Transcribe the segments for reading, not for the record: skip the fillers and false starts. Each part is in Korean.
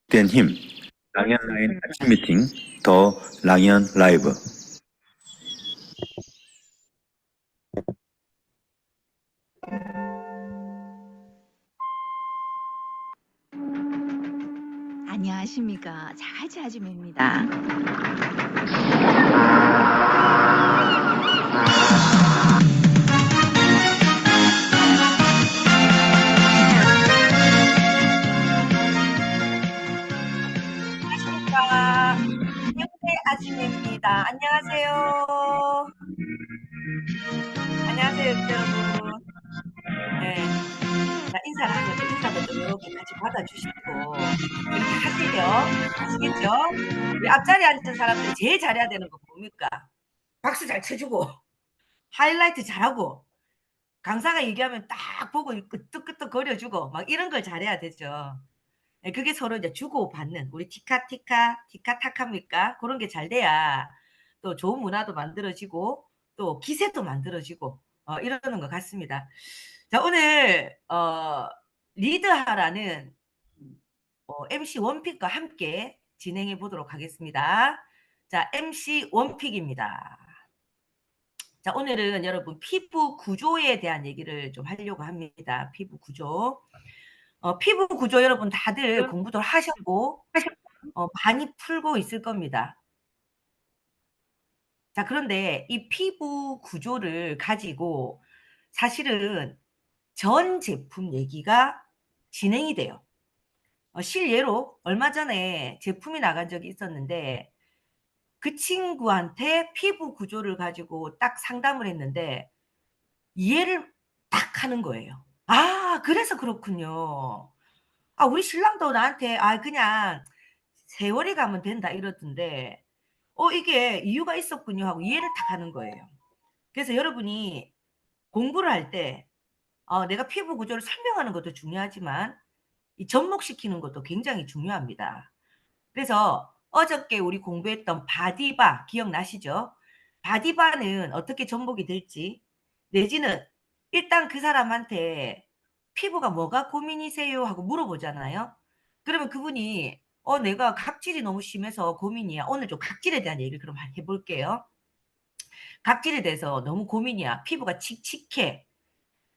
된 힘, 랑앤라인 아침 미팅, 더 랑앤 라이브. 안녕하십니까. 자갈치 아줌입니다. 안녕하십니까. 김영태 아줌입니다. 안녕하세요. 안녕하세요, 여러분. 네. 자, 인사를 하면 또 인사도 좀 이렇게 같이 받아주시고, 이렇게 하세요. 아시겠죠? 우리 앞자리에 앉은 사람들이 제일 잘해야 되는 거 뭡니까? 박수 잘 쳐주고, 하이라이트 잘하고, 강사가 얘기하면 딱 보고 끄떡끄떡 거려주고, 막 이런 걸 잘해야 되죠. 네, 그게 서로 이제 주고받는, 우리 티카타카입니까? 그런 게 잘 돼야 또 좋은 문화도 만들어지고, 또 기세도 만들어지고, 이러는 것 같습니다. 자, 오늘, 리드하라는 MC 원픽과 함께 진행해 보도록 하겠습니다. 자, MC 원픽입니다. 자, 오늘은 여러분 피부 구조에 대한 얘기를 좀 하려고 합니다. 피부 구조. 피부 구조 여러분 다들 공부도 하셨고, 많이 풀고 있을 겁니다. 자, 그런데 이 피부 구조를 가지고 사실은 전 제품 얘기가 진행이 돼요. 실예로 얼마 전에 제품이 나간 적이 있었는데 그 친구한테 피부 구조를 가지고 딱 상담을 했는데 이해를 딱 하는 거예요. 아, 그래서 그렇군요. 아, 우리 신랑도 나한테 그냥 세월이 가면 된다 이러던데 이게 이유가 있었군요 하고 이해를 딱 하는 거예요. 그래서 여러분이 공부를 할 때 내가 피부 구조를 설명하는 것도 중요하지만 이 접목시키는 것도 굉장히 중요합니다. 그래서 어저께 우리 공부했던 바디바 기억나시죠? 바디바는 어떻게 접목이 될지 내지는 일단 그 사람한테 피부가 뭐가 고민이세요 하고 물어보잖아요. 그러면 그분이 내가 각질이 너무 심해서 고민이야. 오늘 좀 각질에 대한 얘기를 그럼 해볼게요. 각질에 대해서 너무 고민이야. 피부가 칙칙해.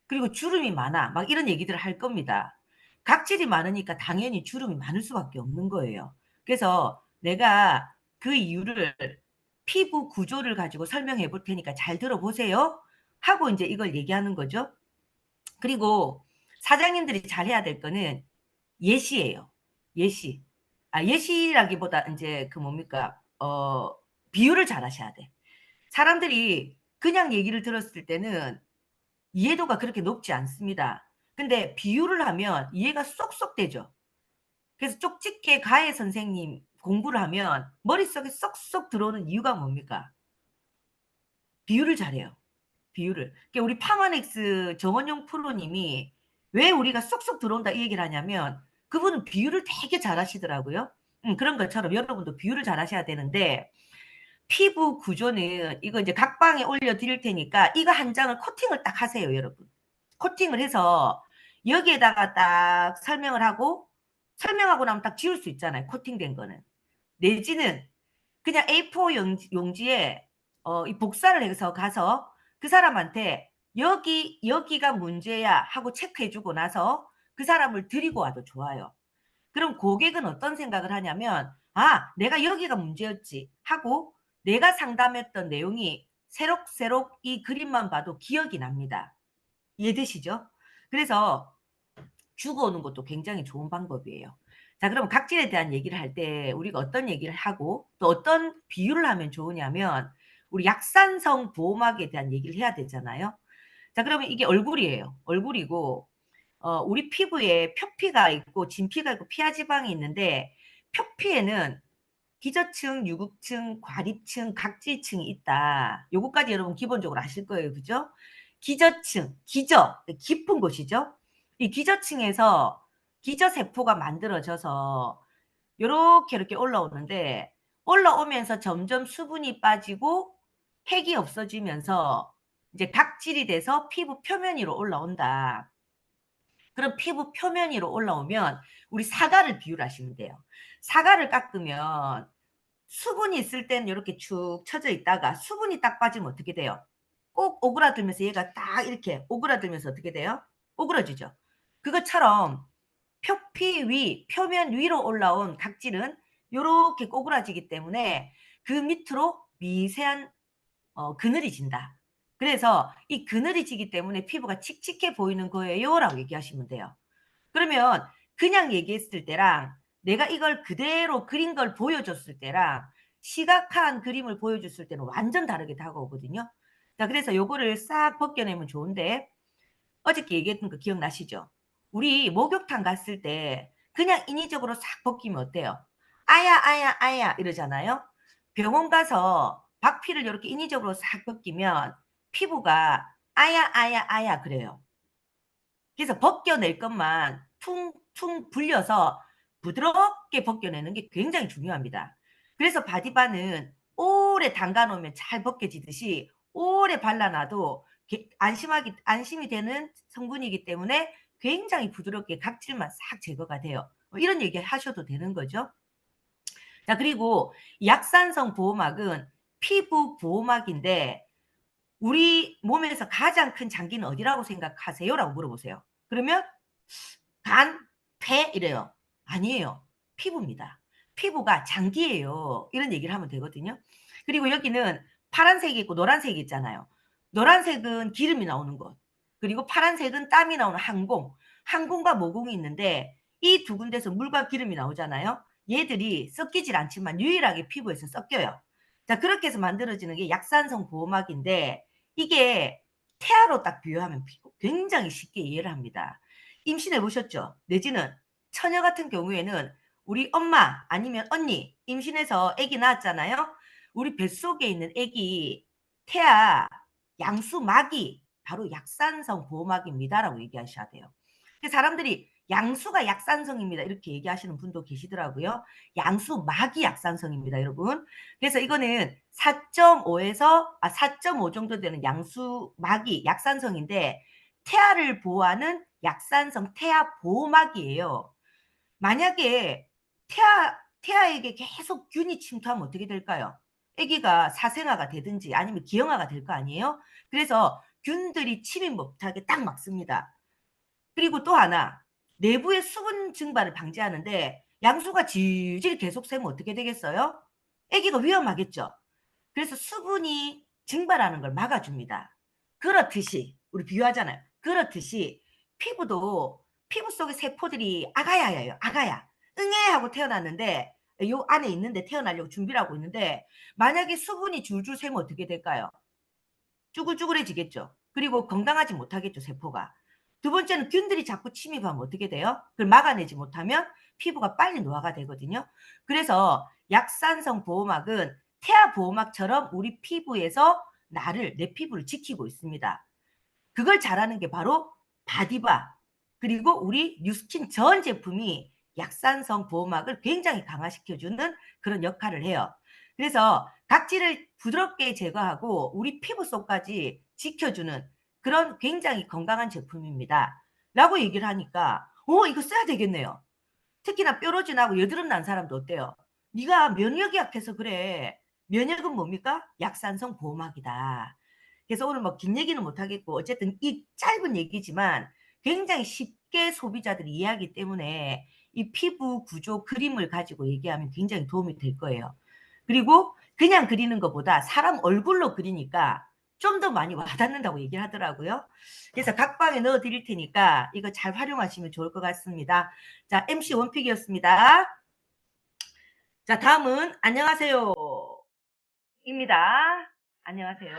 그리고 주름이 많아. 막 이런 얘기들을 할 겁니다. 각질이 많으니까 당연히 주름이 많을 수밖에 없는 거예요. 그래서 내가 그 이유를 피부 구조를 가지고 설명해 볼 테니까 잘 들어보세요. 하고 이제 이걸 얘기하는 거죠. 그리고 사장님들이 잘 해야 될 거는 예시예요. 예시. 예시라기보다 이제 그 뭡니까? 비유를 잘 하셔야 돼. 사람들이 그냥 얘기를 들었을 때는 이해도가 그렇게 높지 않습니다. 근데 비유를 하면 이해가 쏙쏙 되죠. 그래서 쪽집게 가해 선생님 공부를 하면 머릿속에 쏙쏙 들어오는 이유가 뭡니까? 비유를 잘해요. 비유를. 그러니까 우리 파마넥스 정원용 프로님이 왜 우리가 쏙쏙 들어온다 이 얘기를 하냐면 그분은 비유를 되게 잘하시더라고요. 그런 것처럼 여러분도 비유를 잘하셔야 되는데 피부 구조는 이거 이제 각방에 올려드릴 테니까 이거 한 장을 코팅을 딱 하세요, 여러분. 코팅을 해서 여기에다가 딱 설명을 하고 설명하고 나면 딱 지울 수 있잖아요. 코팅된 거는. 내지는 그냥 A4 용지에 이 복사를 해서 가서 그 사람한테 여기가 문제야 하고 체크해주고 나서 그 사람을 데리고 와도 좋아요. 그럼 고객은 어떤 생각을 하냐면 내가 여기가 문제였지 하고 내가 상담했던 내용이 새록새록 이 그림만 봐도 기억이 납니다. 이해되시죠? 그래서 주고 오는 것도 굉장히 좋은 방법이에요. 자, 그럼 각질에 대한 얘기를 할 때 우리가 어떤 얘기를 하고 또 어떤 비유를 하면 좋으냐면 우리 약산성 보호막에 대한 얘기를 해야 되잖아요. 자, 그러면 이게 얼굴이에요. 얼굴이고 우리 피부에 표피가 있고 진피가 있고 피하지방이 있는데 표피에는 기저층, 유급층, 과립층, 각질층이 있다. 요거까지 여러분 기본적으로 아실 거예요. 그죠? 기저층, 깊은 곳이죠. 이 기저층에서 기저세포가 만들어져서 이렇게 올라오는데 올라오면서 점점 수분이 빠지고 핵이 없어지면서 이제 각질이 돼서 피부 표면 위로 올라온다. 그럼 피부 표면 위로 올라오면 우리 사과를 비유하시면 돼요. 사과를 깎으면 수분이 있을 때는 이렇게 축 처져 있다가 수분이 딱 빠지면 어떻게 돼요? 꼭 오그라들면서 얘가 딱 이렇게 오그라들면서 어떻게 돼요? 오그라지죠. 그것처럼 표피 위, 표면 위로 올라온 각질은 이렇게 꼬그라지기 때문에 그 밑으로 미세한 그늘이 진다. 그래서 이 그늘이 지기 때문에 피부가 칙칙해 보이는 거예요 라고 얘기하시면 돼요. 그러면 그냥 얘기했을 때랑 내가 이걸 그대로 그린 걸 보여줬을 때랑 시각화한 그림을 보여줬을 때는 완전 다르게 다가오거든요. 자, 그래서 요거를 싹 벗겨내면 좋은데 어저께 얘기했던 거 기억나시죠? 우리 목욕탕 갔을 때 그냥 인위적으로 싹 벗기면 어때요? 아야 아야 아야 이러잖아요. 병원 가서 박피를 이렇게 인위적으로 싹 벗기면 피부가 아야 아야 아야 그래요. 그래서 벗겨낼 것만 퉁퉁 불려서 부드럽게 벗겨내는 게 굉장히 중요합니다. 그래서 바디바는 오래 담가 놓으면 잘 벗겨지듯이 오래 발라놔도 안심이 되는 성분이기 때문에 굉장히 부드럽게 각질만 싹 제거가 돼요. 이런 얘기 하셔도 되는 거죠. 자, 그리고 약산성 보호막은 피부 보호막인데 우리 몸에서 가장 큰 장기는 어디라고 생각하세요? 라고 물어보세요. 그러면 간, 폐 이래요. 아니에요. 피부입니다. 피부가 장기예요. 이런 얘기를 하면 되거든요. 그리고 여기는 파란색이 있고 노란색이 있잖아요. 노란색은 기름이 나오는 곳. 그리고 파란색은 땀이 나오는 항공. 항공과 모공이 있는데 이 두 군데서 물과 기름이 나오잖아요. 얘들이 섞이질 않지만 유일하게 피부에서 섞여요. 자, 그렇게 해서 만들어지는 게 약산성 보호막인데 이게 태아로 딱 비유하면 굉장히 쉽게 이해를 합니다. 임신해 보셨죠? 내지는 처녀 같은 경우에는 우리 엄마 아니면 언니 임신해서 아기 낳았잖아요. 우리 뱃속에 있는 아기 태아 양수막이 바로 약산성 보호막입니다라고 얘기하셔야 돼요. 사람들이 양수가 약산성입니다 이렇게 얘기하시는 분도 계시더라고요. 양수막이 약산성입니다 여러분. 그래서 이거는 4.5에서 4.5 정도 되는 양수막이 약산성인데 태아를 보호하는 약산성 태아 보호막이에요. 만약에 태아에게 계속 균이 침투하면 어떻게 될까요? 아기가 사생아가 되든지 아니면 기형아가 될 거 아니에요? 그래서 균들이 침입 못하게 딱 막습니다. 그리고 또 하나 내부의 수분 증발을 방지하는데 양수가 질질 계속 새면 어떻게 되겠어요? 아기가 위험하겠죠. 그래서 수분이 증발하는 걸 막아줍니다. 그렇듯이 우리 비유하잖아요. 그렇듯이 피부도 피부 속의 세포들이 아가야예요. 아가야. 응애 하고 태어났는데 요 안에 있는데 태어나려고 준비를 하고 있는데 만약에 수분이 줄줄 새면 어떻게 될까요? 쭈글쭈글해지겠죠. 그리고 건강하지 못하겠죠. 세포가. 두 번째는 균들이 자꾸 침입하면 어떻게 돼요? 그걸 막아내지 못하면 피부가 빨리 노화가 되거든요. 그래서 약산성 보호막은 태아 보호막처럼 우리 피부에서 내 피부를 지키고 있습니다. 그걸 잘하는 게 바로 바디바 그리고 우리 뉴스킨 전 제품이 약산성 보호막을 굉장히 강화시켜주는 그런 역할을 해요. 그래서 각질을 부드럽게 제거하고 우리 피부 속까지 지켜주는 그런 굉장히 건강한 제품입니다. 라고 얘기를 하니까 이거 써야 되겠네요. 특히나 뾰루지 나고 여드름 난 사람도 어때요? 네가 면역이 약해서 그래. 면역은 뭡니까? 약산성 보호막이다. 그래서 오늘 뭐 긴 얘기는 못하겠고 어쨌든 이 짧은 얘기지만 굉장히 쉽게 소비자들이 이해하기 때문에 이 피부 구조 그림을 가지고 얘기하면 굉장히 도움이 될 거예요. 그리고 그냥 그리는 것보다 사람 얼굴로 그리니까 좀 더 많이 와닿는다고 얘기를 하더라고요. 그래서 각 방에 넣어 드릴 테니까 이거 잘 활용하시면 좋을 것 같습니다. 자, MC 원픽이었습니다. 자, 다음은 안녕하세요 입니다. 안녕하세요.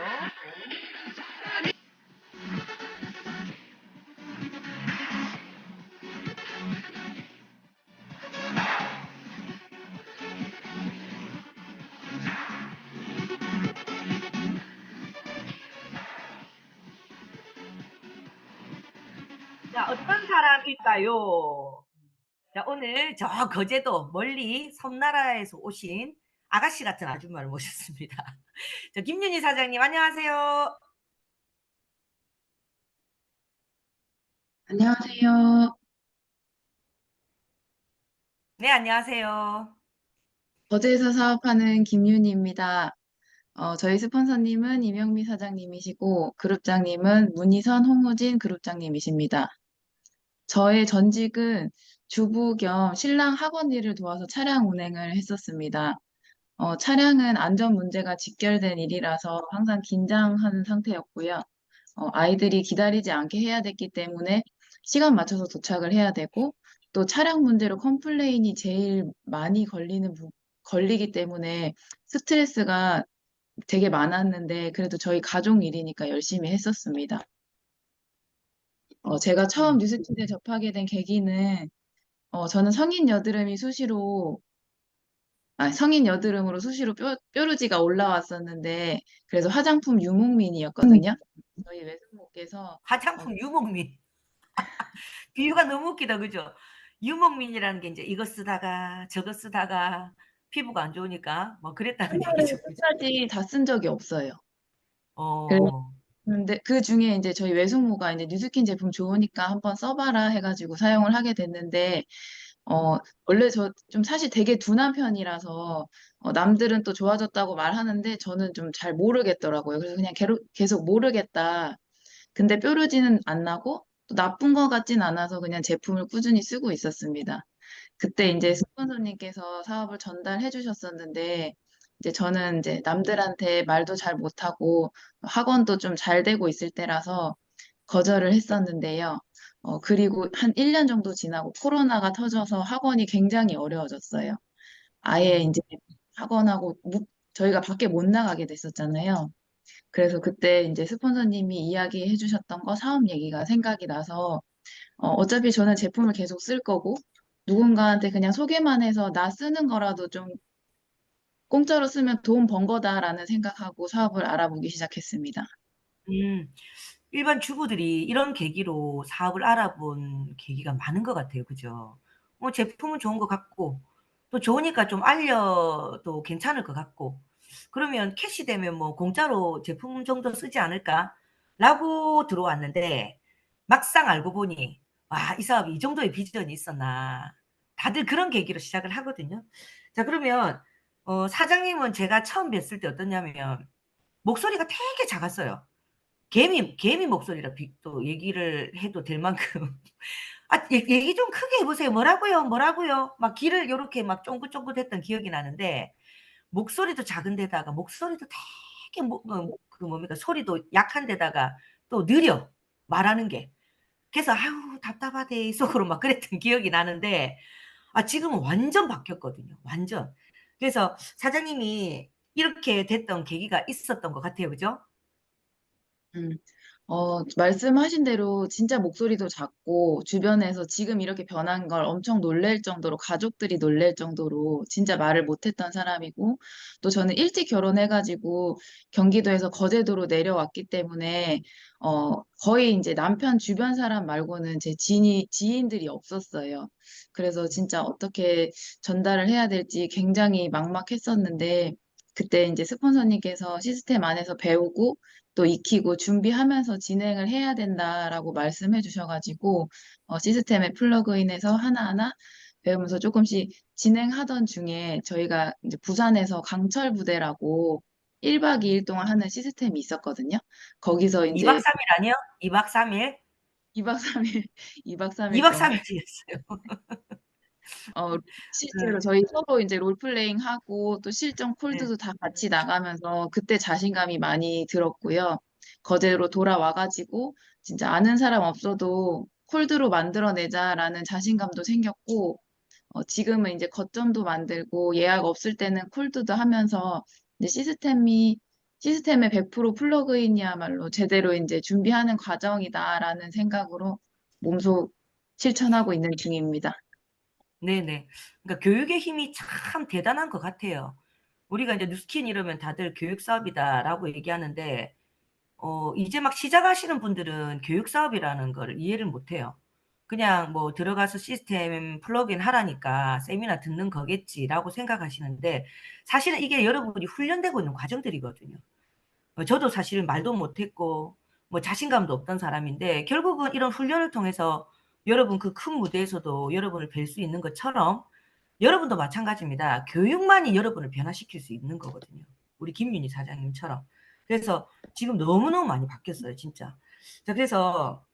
자, 어떤 사람일까요? 자, 오늘 저 거제도 멀리 섬나라에서 오신 아가씨 같은 아줌마를 모셨습니다. 자, 김윤희 사장님 안녕하세요. 안녕하세요. 네, 안녕하세요. 거제에서 사업하는 김윤희입니다. 저희 스폰서님은 이명미 사장님이시고, 그룹장님은 문희선, 홍우진 그룹장님이십니다. 저의 전직은 주부 겸 신랑 학원 일을 도와서 차량 운행을 했었습니다. 차량은 안전 문제가 직결된 일이라서 항상 긴장하는 상태였고요. 아이들이 기다리지 않게 해야 됐기 때문에 시간 맞춰서 도착을 해야 되고, 또 차량 문제로 컴플레인이 제일 많이 걸리기 때문에 스트레스가 되게 많았는데, 그래도 저희 가족 일이니까 열심히 했었습니다. 제가 처음 뉴스킨에 접하게 된 계기는, 저는 성인 여드름으로 수시로 뾰루지가 올라왔었는데, 그래서 화장품 유목민이었거든요. 저희 외숙모께서, 화장품 유목민. 비유가 너무 웃기다, 그죠? 유목민이라는 게 이제 이거 쓰다가 저거 쓰다가 피부가 안 좋으니까 뭐 그랬다는 하루에 얘기죠, 그죠? 끝까지 다 쓴 적이 없어요. 어, 근데 그 중에 이제 저희 외숙모가 이제 뉴스킨 제품 좋으니까 한번 써봐라 해가지고 사용을 하게 됐는데, 어, 원래 저 좀 사실 되게 둔한 편이라서, 남들은 또 좋아졌다고 말하는데 저는 좀 잘 모르겠더라고요. 그래서 그냥 계속 모르겠다. 근데 뾰루지는 안 나고 또 나쁜 것 같진 않아서 그냥 제품을 꾸준히 쓰고 있었습니다. 그때 이제 스폰서님께서 사업을 전달해 주셨었는데, 이제 저는 이제 남들한테 말도 잘 못하고 학원도 좀 잘 되고 있을 때라서 거절을 했었는데요. 그리고 한 1년 정도 지나고 코로나가 터져서 학원이 굉장히 어려워졌어요. 아예 이제 학원하고 저희가 밖에 못 나가게 됐었잖아요. 그래서 그때 이제 스폰서님이 이야기해 주셨던 거 사업 얘기가 생각이 나서, 어차피 저는 제품을 계속 쓸 거고, 누군가한테 그냥 소개만 해서 나 쓰는 거라도 좀 공짜로 쓰면 돈 번 거다라는 생각하고 사업을 알아보기 시작했습니다. 음, 일반 주부들이 이런 계기로 사업을 알아본 계기가 많은 것 같아요, 그죠? 뭐 제품은 좋은 것 같고, 또 좋으니까 좀 알려도 괜찮을 것 같고, 그러면 캐시 되면 뭐 공짜로 제품 정도 쓰지 않을까라고 들어왔는데, 막상 알고 보니, 와, 이 사업이 이 정도의 비전이 있었나. 다들 그런 계기로 시작을 하거든요. 자, 그러면, 사장님은 제가 처음 뵀을 때 어떠냐면, 목소리가 되게 작았어요. 개미 목소리라 또 얘기를 해도 될 만큼. 아, 얘기 좀 크게 해보세요. 뭐라고요? 뭐라고요? 막 귀를 요렇게 막 쫑긋쫑긋했던 기억이 나는데, 목소리도 작은 데다가 목소리도 되게 그 뭡니까? 소리도 약한 데다가 또 느려, 말하는 게. 그래서 '아유 답답하대.' 속으로 막 그랬던 기억이 나는데, 아, 지금은 완전 바뀌었거든요, 완전. 그래서 사장님이 이렇게 됐던 계기가 있었던 것 같아요. 그죠? 음. 말씀하신 대로 진짜 목소리도 작고 주변에서 지금 이렇게 변한 걸 엄청 놀랄 정도로 가족들이 놀랄 정도로 진짜 말을 못했던 사람이고, 또 저는 일찍 결혼해가지고 경기도에서 거제도로 내려왔기 때문에 거의 이제 남편 주변 사람 말고는 제 지인들이 없었어요. 그래서 진짜 어떻게 전달을 해야 될지 굉장히 막막했었는데, 그때 이제 스폰서님께서 시스템 안에서 배우고 또 익히고 준비하면서 진행을 해야 된다라고 말씀해 주셔가지고, 시스템에 플러그인해서 하나하나 배우면서 조금씩 진행하던 중에 저희가 이제 부산에서 강철 부대라고 1박 2일 동안 하는 시스템이 있었거든요. 거기서 2박 이제 3일 아니요? 2박 3일? 2박 3일, 2박 3일 2박 동안 3일이었어요. 실제로 저희 서로 이제 롤플레잉 하고 또 실전 네. 콜드도 다 같이 나가면서 그때 자신감이 많이 들었고요. 거제로 돌아와가지고 진짜 아는 사람 없어도 콜드로 만들어내자라는 자신감도 생겼고, 지금은 이제 거점도 만들고 예약 없을 때는 콜드도 하면서 이제 시스템의 100% 플러그인이야말로 제대로 이제 준비하는 과정이다라는 생각으로 몸소 실천하고 있는 중입니다. 네네. 그러니까 교육의 힘이 참 대단한 것 같아요. 우리가 이제 뉴스킨 이러면 다들 교육 사업이다라고 얘기하는데, 이제 막 시작하시는 분들은 교육 사업이라는 걸 이해를 못 해요. 그냥 뭐 들어가서 시스템 플러그인 하라니까 세미나 듣는 거겠지라고 생각하시는데, 사실은 이게 여러분이 훈련되고 있는 과정들이거든요. 저도 사실 말도 못했고 뭐 자신감도 없던 사람인데, 결국은 이런 훈련을 통해서 여러분 그 큰 무대에서도 여러분을 뵐 수 있는 것처럼, 여러분도 마찬가지입니다. 교육만이 여러분을 변화시킬 수 있는 거거든요. 우리 김윤희 사장님처럼. 그래서 지금 너무너무 많이 바뀌었어요, 진짜. 자, 그래서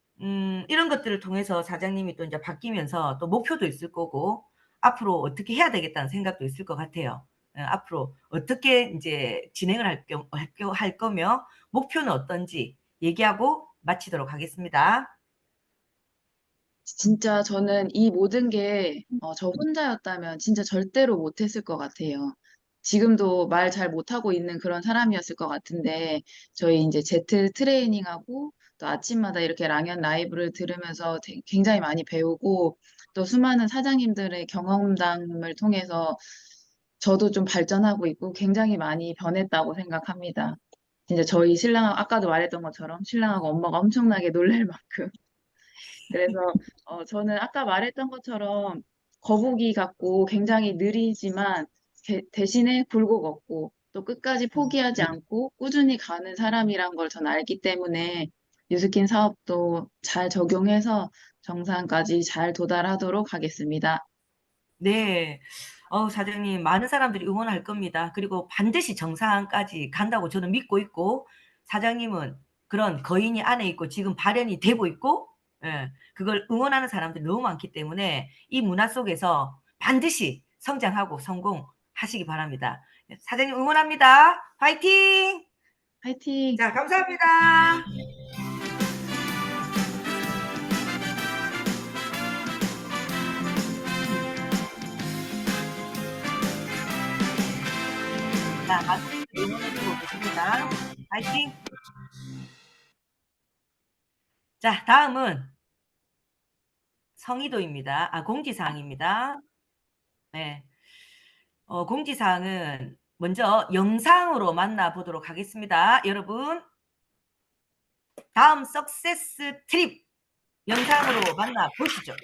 이런 것들을 통해서 사장님이 또 이제 바뀌면서 또 목표도 있을 거고 앞으로 어떻게 해야 되겠다는 생각도 있을 것 같아요. 앞으로 어떻게 이제 진행을 할 거며 목표는 어떤지 얘기하고 마치도록 하겠습니다. 진짜 저는 이 모든 게 저 혼자였다면 진짜 절대로 못했을 것 같아요. 지금도 말 잘 못하고 있는 그런 사람이었을 것 같은데 저희 이제 제트 트레이닝하고 또 아침마다 이렇게 랑연 라이브를 들으면서 굉장히 많이 배우고 또 수많은 사장님들의 경험담을 통해서 저도 좀 발전하고 있고 굉장히 많이 변했다고 생각합니다. 진짜 저희 신랑하고 아까도 말했던 것처럼 신랑하고 엄마가 엄청나게 놀랄 만큼 그래서 저는 아까 말했던 것처럼 거북이 같고 굉장히 느리지만 대신에 굴곡 없고 또 끝까지 포기하지 않고 꾸준히 가는 사람이란 걸 전 알기 때문에 뉴스킨 사업도 잘 적용해서 정상까지 잘 도달하도록 하겠습니다. 네. 사장님, 많은 사람들이 응원할 겁니다. 그리고 반드시 정상까지 간다고 저는 믿고 있고, 사장님은 그런 거인이 안에 있고 지금 발현이 되고 있고, 예, 그걸 응원하는 사람들이 너무 많기 때문에 이 문화 속에서 반드시 성장하고 성공하시기 바랍니다. 사장님 응원합니다. 화이팅! 화이팅! 자, 감사합니다. 자, 많은 분들이 응원해주고 계십니다. 화이팅! 자, 다음은 성의도입니다. 공지사항입니다. 네. 공지사항은 먼저 영상으로 만나보도록 하겠습니다. 여러분, 다음 석세스 트립 영상으로 만나보시죠.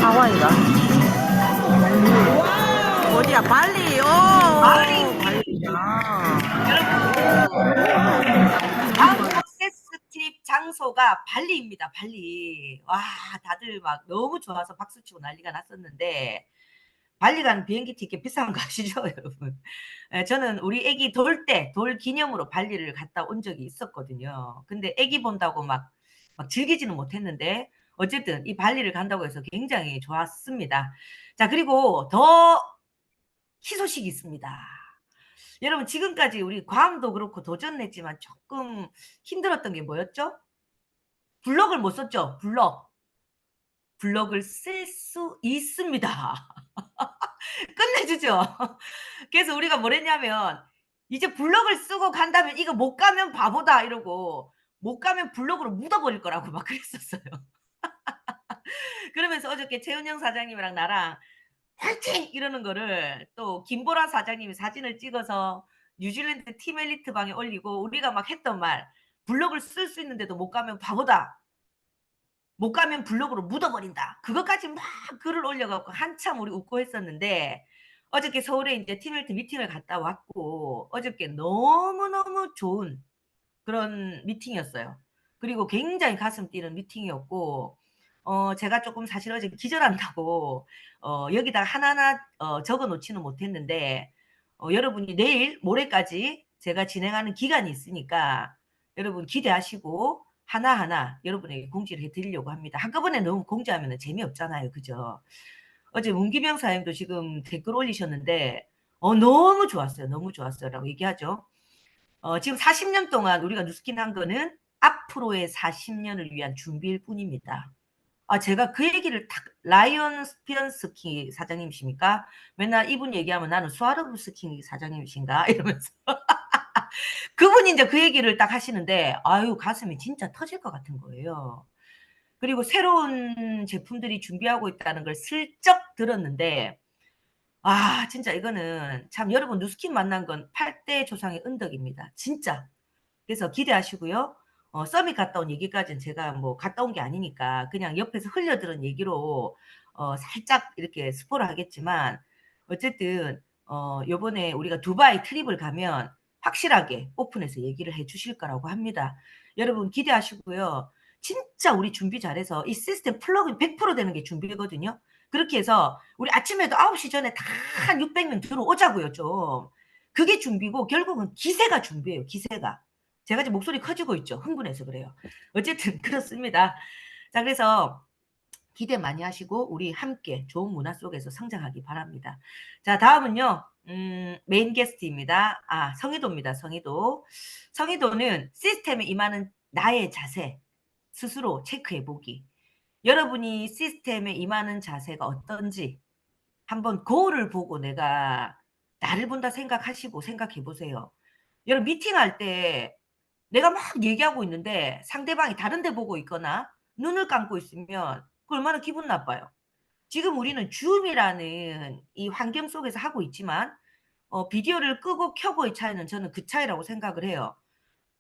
하와이다. 어디야? 발리. 발리. 발리구나. 다음 석세스 트립 장소가 발리입니다. 발리. 와, 다들 막 너무 좋아서 박수치고 난리가 났었는데 발리 가는 비행기 티켓 비싼 거 아시죠, 여러분? 저는 우리 애기 돌 기념으로 발리를 갔다 온 적이 있었거든요. 근데 애기 본다고 막 즐기지는 못했는데 어쨌든 이 발리를 간다고 해서 굉장히 좋았습니다. 자, 그리고 더 희소식이 있습니다. 여러분, 지금까지 우리 괌도 그렇고 도전했지만 조금 힘들었던 게 뭐였죠? 블럭을 못 썼죠. 블럭을 쓸 수 있습니다. 끝내주죠. 그래서 우리가 뭘 했냐면 이제 블럭을 쓰고 간다면 이거 못 가면 바보다 이러고 못 가면 블럭으로 묻어버릴 거라고 막 그랬었어요. 그러면서 어저께 최은영 사장님이랑 나랑 화이팅! 이러는 거를 또 김보라 사장님이 사진을 찍어서 뉴질랜드 팀 엘리트 방에 올리고 우리가 막 했던 말 블럭을 쓸 수 있는데도 못 가면 바보다. 못 가면 블럭으로 묻어버린다. 그것까지 막 글을 올려갖고 한참 우리 웃고 했었는데 어저께 서울에 이제 팀 엘리트 미팅을 갔다 왔고 어저께 너무너무 좋은 그런 미팅이었어요. 그리고 굉장히 가슴 뛰는 미팅이었고 제가 조금 사실 어제 기절한다고 여기다 하나하나 적어 놓지는 못했는데 여러분이 내일 모레까지 제가 진행하는 기간이 있으니까 여러분 기대하시고 하나하나 여러분에게 공지를 해드리려고 합니다. 한꺼번에 너무 공지하면 재미없잖아요. 그죠? 어제 문기병 사장님도 지금 댓글 올리셨는데 너무 좋았어요. 너무 좋았어요. 라고 얘기하죠. 지금 40년 동안 우리가 누스킨 한 거는 앞으로의 40년을 위한 준비일 뿐입니다. 제가 그 얘기를 딱 라이언 스피언스키 사장님이십니까? 맨날 이분 얘기하면 나는 스와로브스키 사장님이신가? 이러면서 그분이 이제 그 얘기를 딱 하시는데 아유 가슴이 진짜 터질 것 같은 거예요. 그리고 새로운 제품들이 준비하고 있다는 걸 슬쩍 들었는데 진짜 이거는 참 여러분 누스킨 만난 건 8대 조상의 은덕입니다. 진짜. 그래서 기대하시고요. 서밋 갔다 온 얘기까지는 제가 뭐 갔다 온 게 아니니까 그냥 옆에서 흘려들은 얘기로 살짝 이렇게 스포를 하겠지만 어쨌든 요번에 우리가 두바이 트립을 가면 확실하게 오픈해서 얘기를 해 주실 거라고 합니다. 여러분 기대하시고요. 진짜 우리 준비 잘해서 이 시스템 플러그인 100% 되는 게 준비거든요. 그렇게 해서 우리 아침에도 9시 전에 다 한 600명 들어오자고요, 좀. 그게 준비고 결국은 기세가 준비예요, 기세가. 제가 지금 목소리 커지고 있죠. 흥분해서 그래요. 어쨌든 그렇습니다. 자, 그래서 기대 많이 하시고 우리 함께 좋은 문화 속에서 성장하기 바랍니다. 자, 다음은요. 메인 게스트입니다. 성희도입니다. 성희도. 성희도는 시스템에 임하는 나의 자세 스스로 체크해 보기. 여러분이 시스템에 임하는 자세가 어떤지 한번 거울을 보고 내가 나를 본다 생각하시고 생각해 보세요. 여러분 미팅할 때 내가 막 얘기하고 있는데 상대방이 다른 데 보고 있거나 눈을 감고 있으면 그 얼마나 기분 나빠요. 지금 우리는 줌이라는 이 환경 속에서 하고 있지만 비디오를 끄고 켜고의 차이는 저는 그 차이라고 생각을 해요.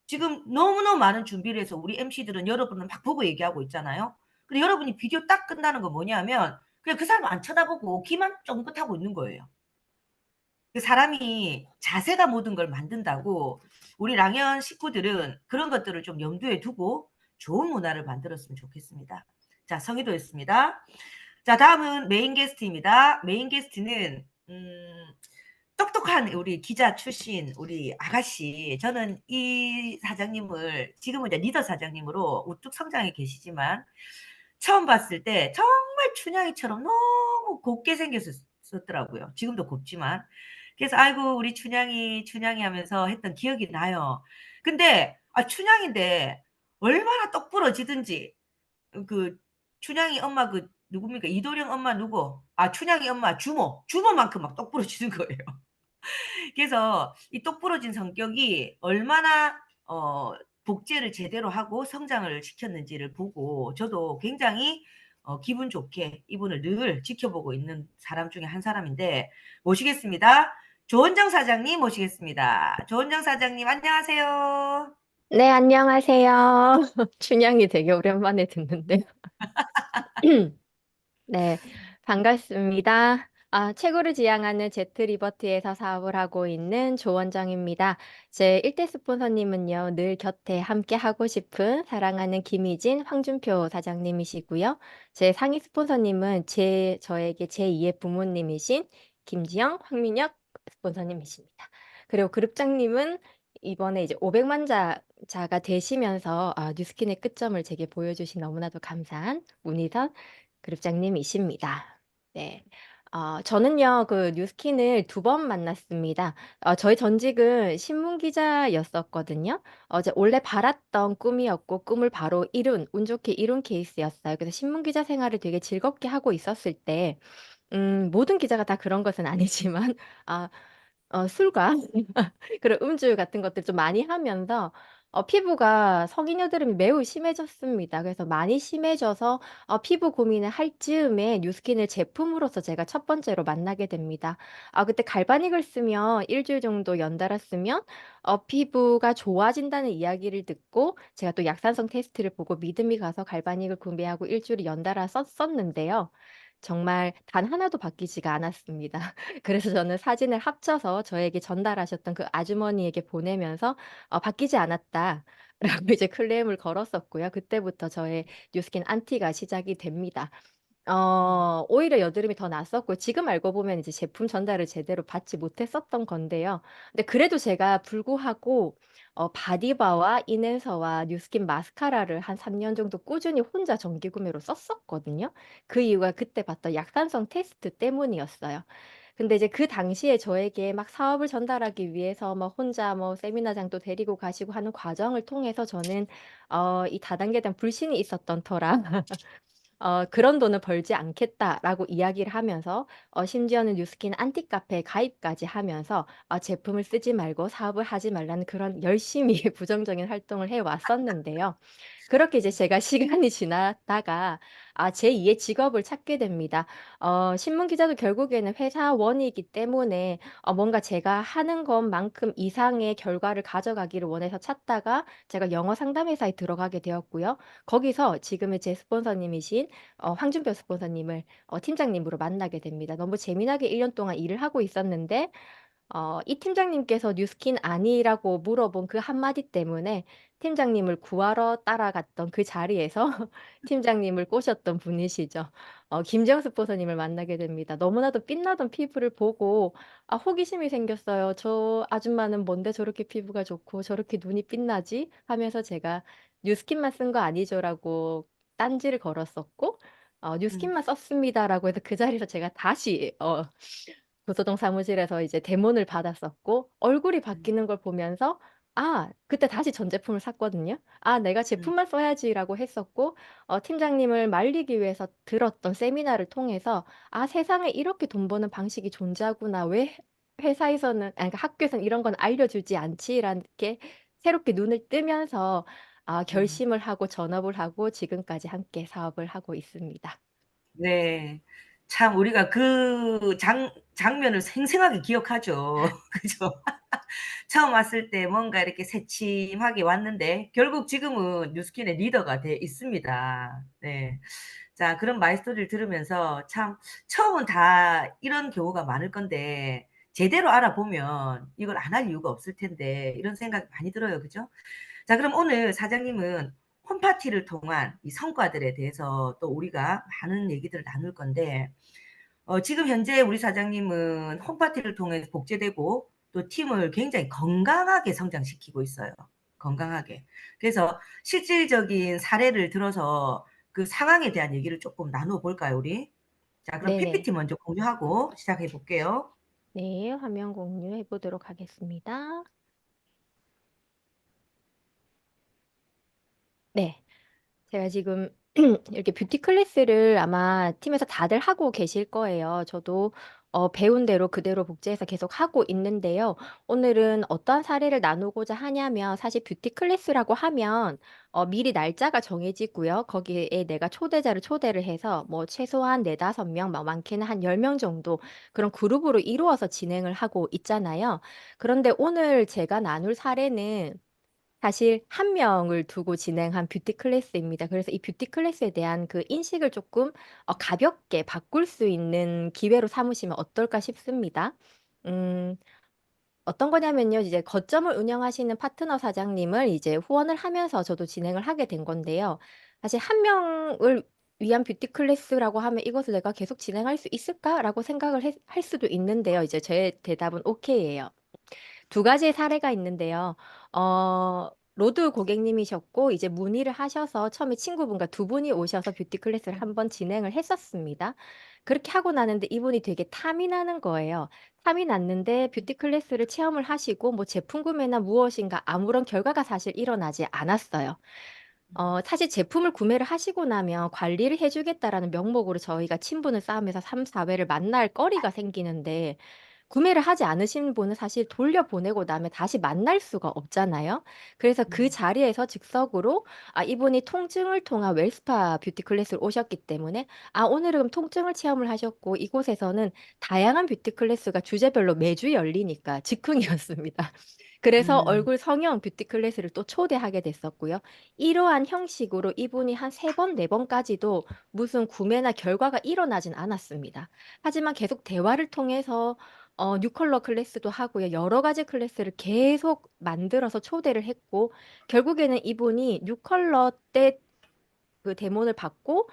지금 너무너무 많은 준비를 해서 우리 MC들은 여러분을 막 보고 얘기하고 있잖아요. 근데 여러분이 비디오 딱 끝나는 건 뭐냐면 그냥 그 사람 안 쳐다보고 귀만 쫑긋하고 있는 거예요. 그 사람이 자세가 모든 걸 만든다고 우리 랑연 식구들은 그런 것들을 좀 염두에 두고 좋은 문화를 만들었으면 좋겠습니다. 자, 성희도였습니다. 자, 다음은 메인 게스트입니다. 메인 게스트는 똑똑한 우리 기자 출신 우리 아가씨. 저는 이 사장님을 지금은 이제 리더 사장님으로 우뚝 성장해 계시지만 처음 봤을 때 정말 춘향이처럼 너무 곱게 생겼었더라고요. 지금도 곱지만. 그래서 아이고 우리 춘향이 하면서 했던 기억이 나요. 근데 춘향인데 얼마나 똑 부러지든지 그 춘향이 엄마 그 누굽니까? 이도령 엄마 누구? 춘향이 엄마 주모만큼 막 똑 부러지는 거예요. 그래서 이 똑부러진 성격이 얼마나 복제를 제대로 하고 성장을 시켰는지를 보고 저도 굉장히 기분 좋게 이분을 늘 지켜보고 있는 사람 중에 한 사람인데 모시겠습니다. 조원정 사장님 모시겠습니다. 조원정 사장님 안녕하세요. 네, 안녕하세요. 춘향이 되게 오랜만에 듣는데. 네, 반갑습니다. 최고를 지향하는 제트리버트에서 사업을 하고 있는 조원정입니다. 제 1대 스폰서님은요, 늘 곁에 함께 하고 싶은 사랑하는 김희진, 황준표 사장님이시고요. 제 상위 스폰서님은 저에게 제2의 부모님이신 김지영, 황민혁 스폰서님이십니다. 그리고 그룹장님은 이번에 이제 500만 자가 되시면서 뉴스킨의 끝점을 제게 보여주신 너무나도 감사한 문희선 그룹장님이십니다. 네. 저는요, 그 뉴스킨을 2번 만났습니다. 저희 전직은 신문기자였었거든요. 원래 바랐던 꿈이었고, 꿈을 바로 운 좋게 이룬 케이스였어요. 그래서 신문기자 생활을 되게 즐겁게 하고 있었을 때, 모든 기자가 다 그런 것은 아니지만, 술과 그런 음주 같은 것들 좀 많이 하면서 피부가 성인 여드름이 매우 심해졌습니다. 그래서 많이 심해져서 피부 고민을 할 즈음에 뉴스킨을 제품으로서 제가 첫 번째로 만나게 됩니다. 그때 갈바닉을 쓰면 일주일 정도 연달아 쓰면 피부가 좋아진다는 이야기를 듣고 제가 또 약산성 테스트를 보고 믿음이 가서 갈바닉을 구매하고 일주일 연달아 썼었는데요. 정말 단 하나도 바뀌지가 않았습니다. 그래서 저는 사진을 합쳐서 저에게 전달하셨던 그 아주머니에게 보내면서 바뀌지 않았다라고 이제 클레임을 걸었었고요. 그때부터 저의 뉴스킨 안티가 시작이 됩니다. 오히려 여드름이 더 났었고 지금 알고 보면 이제 제품 전달을 제대로 받지 못했었던 건데요. 근데 그래도 제가 불구하고 바디바와 이낸서와 뉴스킨 마스카라를 한 3년 정도 꾸준히 혼자 정기 구매로 썼었거든요. 그 이유가 그때 봤던 약산성 테스트 때문이었어요. 근데 이제 그 당시에 저에게 막 사업을 전달하기 위해서 뭐 혼자 뭐 세미나장도 데리고 가시고 하는 과정을 통해서 저는 이 다단계에 대한 불신이 있었던 터라 그런 돈을 벌지 않겠다라고 이야기를 하면서 심지어는 뉴스킨 안티카페에 가입까지 하면서 제품을 쓰지 말고 사업을 하지 말라는 그런 열심히 부정적인 활동을 해 왔었는데요. 그렇게 이제 제가 시간이 지나다가 제2의 직업을 찾게 됩니다. 신문 기자도 결국에는 회사원이기 때문에 뭔가 제가 하는 것만큼 이상의 결과를 가져가기를 원해서 찾다가 제가 영어 상담 회사에 들어가게 되었고요. 거기서 지금의 제 스폰서님이신 황준표 스폰서님을 팀장님으로 만나게 됩니다. 너무 재미나게 1년 동안 일을 하고 있었는데 이 팀장님께서 뉴스킨 아니라고 물어본 그 한마디 때문에 팀장님을 구하러 따라갔던 그 자리에서 팀장님을 꼬셨던 분이시죠. 김재영 스폰서님을 만나게 됩니다. 너무나도 빛나던 피부를 보고 호기심이 생겼어요. "저 아줌마는 뭔데 저렇게 피부가 좋고 저렇게 눈이 빛나지?" 하면서 제가 "뉴스킨만 쓴 거 아니죠?"라고 딴지를 걸었었고 음. "뉴스킨만 썼습니다."라고 해서 그 자리에서 제가 다시 부소정 사무실에서 이제 대문을 받았었고 얼굴이 음. 바뀌는 걸 보면서 그때 다시 전 제품을 샀거든요. '내가 음. 제품만 써야지.'라고 했었고 팀장님을 말리기 위해서 들었던 세미나를 통해서 '세상에 이렇게 돈 버는 방식이 존재하구나. 왜 회사에서는 그러니까 학교에서는 이런 건 알려주지 않지?'라는 게 새롭게 눈을 뜨면서 음. 결심을 하고 전업을 하고 지금까지 함께 사업을 하고 있습니다. 네. 참 우리가 그 장면을 생생하게 기억하죠. 그죠? 처음 왔을 때 뭔가 이렇게 새침하게 왔는데 결국 지금은 뉴스킨의 리더가 돼 있습니다. 네. 자, 그런 마이스토리를 들으면서 참 처음은 다 이런 경우가 많을 건데 제대로 알아보면 이걸 안 할 이유가 없을 텐데 이런 생각이 많이 들어요. 그죠? 자, 그럼 오늘 사장님은 홈파티를 통한 이 성과들에 대해서 또 우리가 많은 얘기들을 나눌 건데 지금 현재 우리 사장님은 홈파티를 통해서 복제되고 또 팀을 굉장히 건강하게 성장시키고 있어요. 건강하게. 그래서 실질적인 사례를 들어서 그 상황에 대한 얘기를 조금 나눠 볼까요, 우리? 자, 그럼 네네. PPT 먼저 공유하고 시작해 볼게요. 네. 화면 공유해 보도록 하겠습니다. 네. 제가 지금 이렇게 뷰티 클래스를 아마 팀에서 다들 하고 계실 거예요. 저도 배운 대로 그대로 복제해서 계속 하고 있는데요. 오늘은 어떠한 사례를 나누고자 하냐면 사실 뷰티 클래스라고 하면 미리 날짜가 정해지고요. 거기에 내가 초대자를 초대를 해서 뭐 최소한 4-5 명, 많게는 한 10명 정도 그런 그룹으로 이루어서 진행을 하고 있잖아요. 그런데 오늘 제가 나눌 사례는 사실 한 명을 두고 진행한 뷰티 클래스입니다. 그래서 이 뷰티 클래스에 대한 그 인식을 조금 가볍게 바꿀 수 있는 기회로 삼으시면 어떨까 싶습니다. 음 어떤 거냐면요. 이제 거점을 운영하시는 파트너 사장님을 이제 후원을 하면서 저도 진행을 하게 된 건데요. 사실 한 명을 위한 뷰티 클래스라고 하면 '이것을 내가 계속 진행할 수 있을까?'라고 생각을 할 수도 있는데요. 이제 제 대답은 오케이예요. 두 가지의 사례가 있는데요. 로드 고객님이셨고 이제 문의를 하셔서 처음에 친구분과 두 분이 오셔서 뷰티 클래스를 한번 진행을 했었습니다. 그렇게 하고 나는데 이분이 되게 탐이 나는 거예요. 탐이 났는데 뷰티 클래스를 체험을 하시고 뭐 제품 구매나 무엇인가 아무런 결과가 사실 일어나지 않았어요. 사실 제품을 구매를 하시고 나면 관리를 해 주겠다라는 명목으로 저희가 친분을 쌓으면서 3-4 회를 만날 거리가 생기는데 구매를 하지 않으신 분은 사실 돌려보내고 나면 다시 만날 수가 없잖아요. 그래서 그 자리에서 즉석으로 이분이 통증을 통한 웰스파 뷰티 클래스를 오셨기 때문에 오늘은 그럼 통증을 체험을 하셨고 이곳에서는 다양한 뷰티 클래스가 주제별로 매주 열리니까 즉흥이었습니다. 그래서 음. 얼굴 성형 뷰티 클래스를 또 초대하게 됐었고요. 이러한 형식으로 이분이 한 3번 4번까지도 무슨 구매나 결과가 일어나진 않았습니다. 하지만 계속 대화를 통해서 뉴 컬러 클래스도 하고요. 여러 가지 클래스를 계속 만들어서 초대를 했고 결국에는 이분이 뉴 컬러 때 그 데모를 받고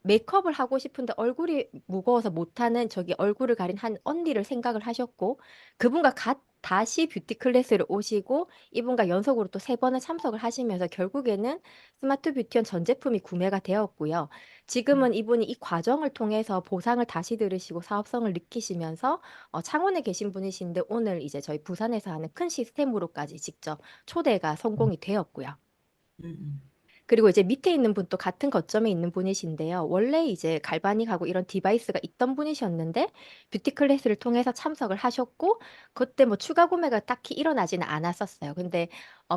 메이크업을 하고 싶은데 얼굴이 무거워서 못하는 저기 얼굴을 가린 한 언니를 생각을 하셨고 그분과 다시 뷰티 클래스를 오시고 이분과 연속으로 또 3번을 참석을 하시면서 결국에는 스마트 뷰티원 전 제품이 구매가 되었고요. 지금은 이분이 이 과정을 통해서 보상을 다시 들으시고 사업성을 느끼시면서 창원에 계신 분이신데 오늘 이제 저희 부산에서 하는 큰 시스템으로까지 직접 초대가 성공이 되었고요. 음음. 그리고 이제 밑에 있는 분도 같은 거점에 있는 분이신데요. 원래 이제 갈바닉하고 이런 디바이스가 있던 분이셨는데 뷰티 클래스를 통해서 참석을 하셨고 그때 뭐 추가 구매가 딱히 일어나지는 않았었어요. 근데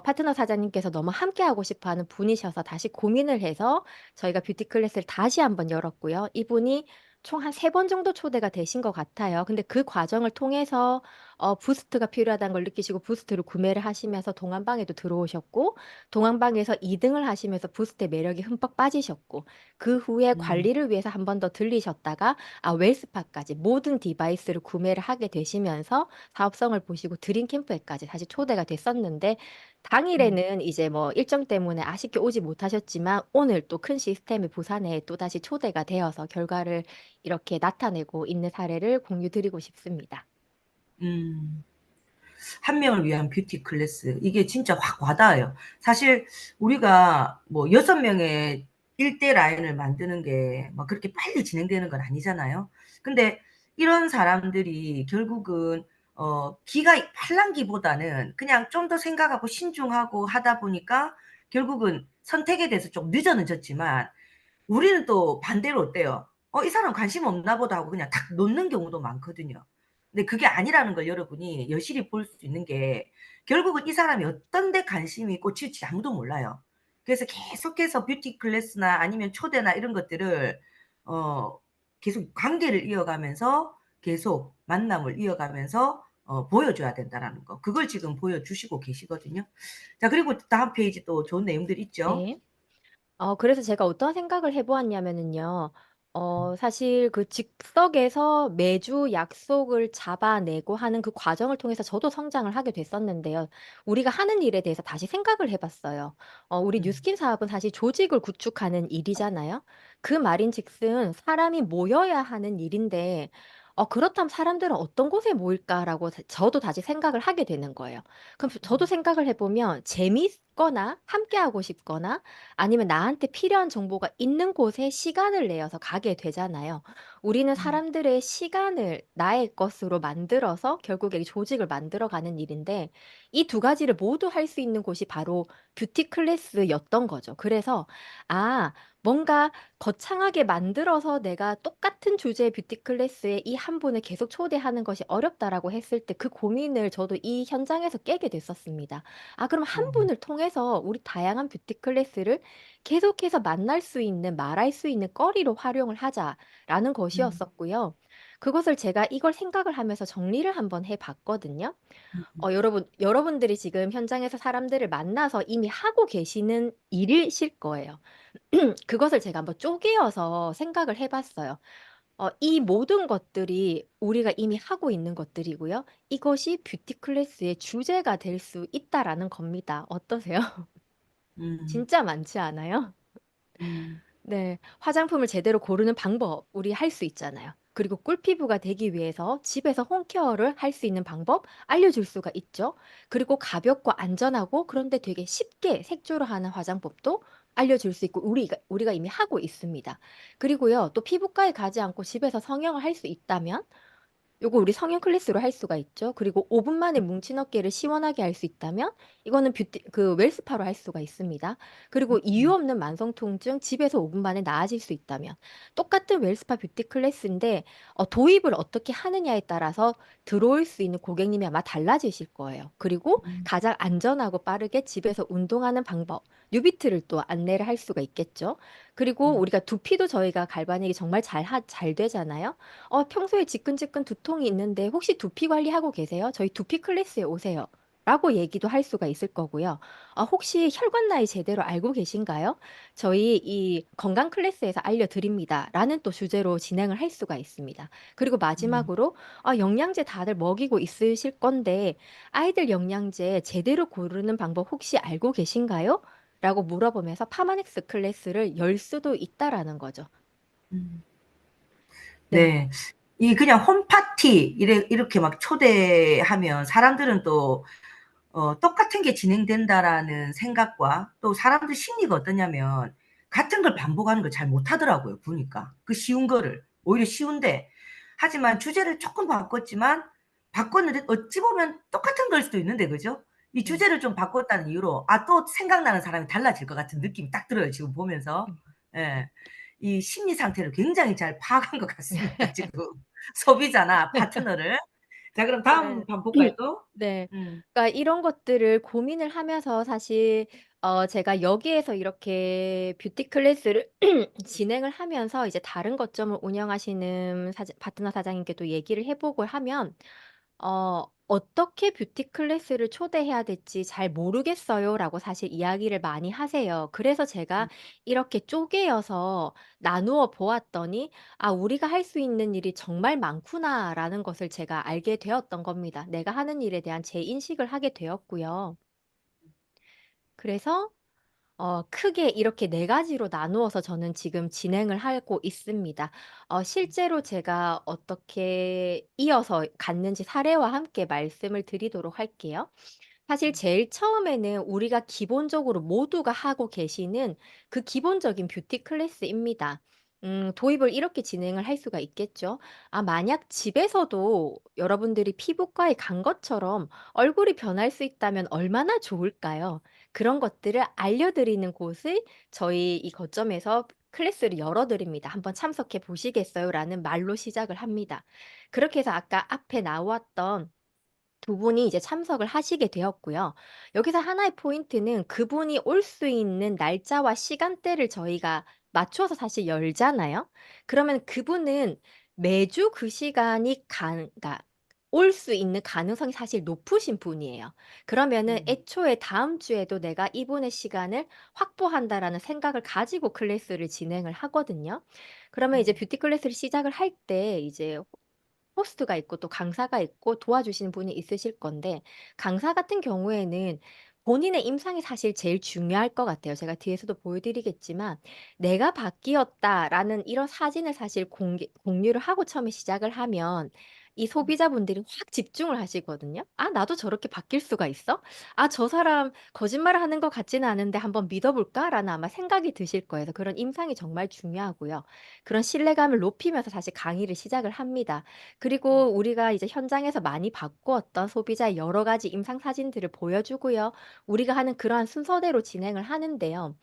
파트너 사장님께서 너무 함께 하고 싶어 하는 분이셔서 다시 고민을 해서 저희가 뷰티 클래스를 다시 한번 열었고요. 이분이 총 한 3번 정도 초대가 되신 것 같아요. 근데 그 과정을 통해서 부스트가 필요하다는 걸 느끼시고 부스트를 구매를 하시면서 동안방에도 들어오셨고 동안방에서 2등을 하시면서 부스트의 매력이 흠뻑 빠지셨고 그 후에 음, 관리를 위해서 한 번 더 들리셨다가 웰스파까지 모든 디바이스를 구매를 하게 되시면서 사업성을 보시고 드림 캠프에까지 다시 초대가 됐었는데 음. 당일에는 이제 뭐 일정 때문에 아쉽게 오지 못하셨지만 오늘 또 큰 시스템이 부산에 또 다시 초대가 되어서 결과를 이렇게 나타내고 있는 사례를 공유 드리고 싶습니다. 음. 한 명을 위한 뷰티 클래스. 이게 진짜 확 와닿아요. 사실 우리가 뭐 6명의 1대 라인을 만드는 게 막 그렇게 빨리 진행되는 건 아니잖아요. 근데 이런 사람들이 결국은 기가 팔랑기보다는 그냥 좀 더 생각하고 신중하고 하다 보니까 결국은 선택에 대해서 좀 늦었지만 우리는 또 반대로 어때요? 이 사람 관심 없나 보다 하고 그냥 탁 놓는 경우도 많거든요. 근데 그게 아니라는 걸 여러분이 여실히 볼 수 있는 게 결국은 이 사람이 어떤 데 관심이 꽂힐지 아무도 몰라요. 그래서 계속해서 뷰티 클래스나 아니면 초대나 이런 것들을 어, 계속 관계를 이어가면서 계속 만남을 이어가면서 보여줘야 된다라는 거. 그걸 지금 보여주시고 계시거든요. 자, 그리고 다음 페이지 또 좋은 내용들 있죠. 네. 그래서 제가 어떤 생각을 해보았냐면은요, 사실 그 즉석에서 매주 약속을 잡아내고 하는 그 과정을 통해서 저도 성장을 하게 됐었는데요. 우리가 하는 일에 대해서 다시 생각을 해봤어요. 우리 음, 뉴스킨 사업은 사실 조직을 구축하는 일이잖아요. 그 말인즉슨 사람이 모여야 하는 일인데, 그렇다면 사람들은 어떤 곳에 모일까라고 저도 다시 생각을 하게 되는 거예요. 그럼 저도 생각을 해보면 재밌거나 함께하고 싶거나 아니면 나한테 필요한 정보가 있는 곳에 시간을 내어서 가게 되잖아요. 우리는 음, 사람들의 시간을 나의 것으로 만들어서 결국에 이 조직을 만들어가는 일인데 이 두 가지를 모두 할 수 있는 곳이 바로 뷰티 클래스였던 거죠. 그래서 뭔가 거창하게 만들어서 내가 똑같은 주제의 뷰티 클래스에 이 한 분을 계속 초대하는 것이 어렵다라고 했을 때 그 고민을 저도 이 현장에서 깨게 됐었습니다. 그럼 한 음, 분을 통해서 우리 다양한 뷰티 클래스를 계속해서 만날 수 있는, 말할 수 있는 거리로 활용을 하자라는 음, 것이었었고요. 그것을 제가 이걸 생각을 하면서 정리를 한번 해봤거든요. 음, 여러분들이 지금 현장에서 사람들을 만나서 이미 하고 계시는 일이실 거예요. 그것을 제가 한번 쪼개어서 생각을 해봤어요. 이 모든 것들이 우리가 이미 하고 있는 것들이고요. 이것이 뷰티 클래스의 주제가 될 수 있다라는 겁니다. 어떠세요? 음, 진짜 많지 않아요? 음, 네, 화장품을 제대로 고르는 방법 우리 할 수 있잖아요. 그리고 꿀피부가 되기 위해서 집에서 홈케어를 할 수 있는 방법 알려줄 수가 있죠. 그리고 가볍고 안전하고 그런데 되게 쉽게 색조를 하는 화장법도 알려줄 수 있고 우리가 이미 하고 있습니다. 그리고요, 또 피부과에 가지 않고 집에서 성형을 할 수 있다면 요거 우리 성형 클래스로 할 수가 있죠. 그리고 5분 만에 뭉친 어깨를 시원하게 할 수 있다면 이거는 그 웰스파로 할 수가 있습니다. 그리고 이유 음, 없는 만성 통증 집에서 5분 만에 나아질 수 있다면 똑같은 웰스파 뷰티 클래스인데 도입을 어떻게 하느냐에 따라서 들어올 수 있는 고객님이 아마 달라지실 거예요. 그리고 음, 가장 안전하고 빠르게 집에서 운동하는 방법, 뉴비트를 또 안내를 할 수가 있겠죠. 그리고 음, 우리가 두피도 저희가 갈바닉이 정말 잘 되잖아요. 평소에 지끈지끈 두통이 있는데 혹시 두피 관리하고 계세요? 저희 두피 클래스에 오세요. 라고 얘기도 할 수가 있을 거고요. 혹시 혈관 나이 제대로 알고 계신가요? 저희 이 건강 클래스에서 알려드립니다. 라는 또 주제로 진행을 할 수가 있습니다. 그리고 음, 마지막으로 영양제 다들 먹이고 있으실 건데 아이들 영양제 제대로 고르는 방법 혹시 알고 계신가요? 라고 물어보면서 파마넥스 클래스를 열 수도 있다라는 거죠. 음. 네. 네. 이 그냥 홈파티 이렇게 막 초대하면 사람들은 또 똑같은 게 진행된다라는 생각과 또 사람들 심리가 어떠냐면 같은 걸 반복하는 걸 잘 못하더라고요. 보니까 그 쉬운 거를 오히려 쉬운데 하지만 주제를 조금 바꿨지만 바꿨는데 어찌 보면 똑같은 걸 수도 있는데 그죠? 이 주제를 좀 바꿨다는 이유로 또 생각나는 사람이 달라질 것 같은 느낌이 딱 들어요. 지금 보면서. 예. 이 심리 상태를 굉장히 잘 파악한 것 같습니다. 지금 소비자나 파트너를. 자, 그럼 다음 네. 번 볼까요, 또? 네. 음. 그러니까 이런 것들을 고민을 하면서 사실 제가 여기에서 이렇게 뷰티 클래스를 진행을 하면서 이제 다른 거점을 운영하시는 파트너 사장님께도 얘기를 해보고 하면 어떻게 뷰티 클래스를 초대해야 될지 잘 모르겠어요라고 사실 이야기를 많이 하세요. 그래서 제가 이렇게 쪼개어서 나누어 보았더니 우리가 할 수 있는 일이 정말 많구나라는 것을 제가 알게 되었던 겁니다. 내가 하는 일에 대한 재인식을 하게 되었고요. 그래서 크게 이렇게 네 가지로 나누어서 저는 지금 진행을 하고 있습니다. 실제로 제가 어떻게 이어서 갔는지 사례와 함께 말씀을 드리도록 할게요. 사실 제일 처음에는 우리가 기본적으로 모두가 하고 계시는 그 기본적인 뷰티 클래스입니다. 도입을 이렇게 진행을 할 수가 있겠죠. 만약 집에서도 여러분들이 피부과에 간 것처럼 얼굴이 변할 수 있다면 얼마나 좋을까요? 그런 것들을 알려드리는 곳을 저희 이 거점에서 클래스를 열어드립니다. 한번 참석해 보시겠어요? 라는 말로 시작을 합니다. 그렇게 해서 아까 앞에 나왔던 두 분이 이제 참석을 하시게 되었고요. 여기서 하나의 포인트는 그분이 올 수 있는 날짜와 시간대를 저희가 맞춰서 사실 열잖아요. 그러면 그분은 매주 그 시간이 그러니까 올 수 있는 가능성이 사실 높으신 분이에요. 그러면은 애초에 다음 주에도 내가 이분의 시간을 확보한다라는 생각을 가지고 클래스를 진행을 하거든요. 그러면 이제 뷰티 클래스를 시작을 할 때 이제 호스트가 있고 또 강사가 있고 도와주시는 분이 있으실 건데 강사 같은 경우에는 본인의 임상이 사실 제일 중요할 것 같아요. 제가 뒤에서도 보여드리겠지만 내가 바뀌었다라는 이런 사진을 사실 공유를 하고 처음에 시작을 하면 이 소비자분들이 확 집중을 하시거든요. 나도 저렇게 바뀔 수가 있어? 저 사람 거짓말을 하는 것 같지는 않은데 한번 믿어볼까라는 아마 생각이 드실 거예요. 그래서 그런 임상이 정말 중요하고요. 그런 신뢰감을 높이면서 사실 강의를 시작을 합니다. 그리고 우리가 이제 현장에서 많이 바꾸었던 소비자의 여러 가지 임상 사진들을 보여주고요. 우리가 하는 그러한 순서대로 진행을 하는데요.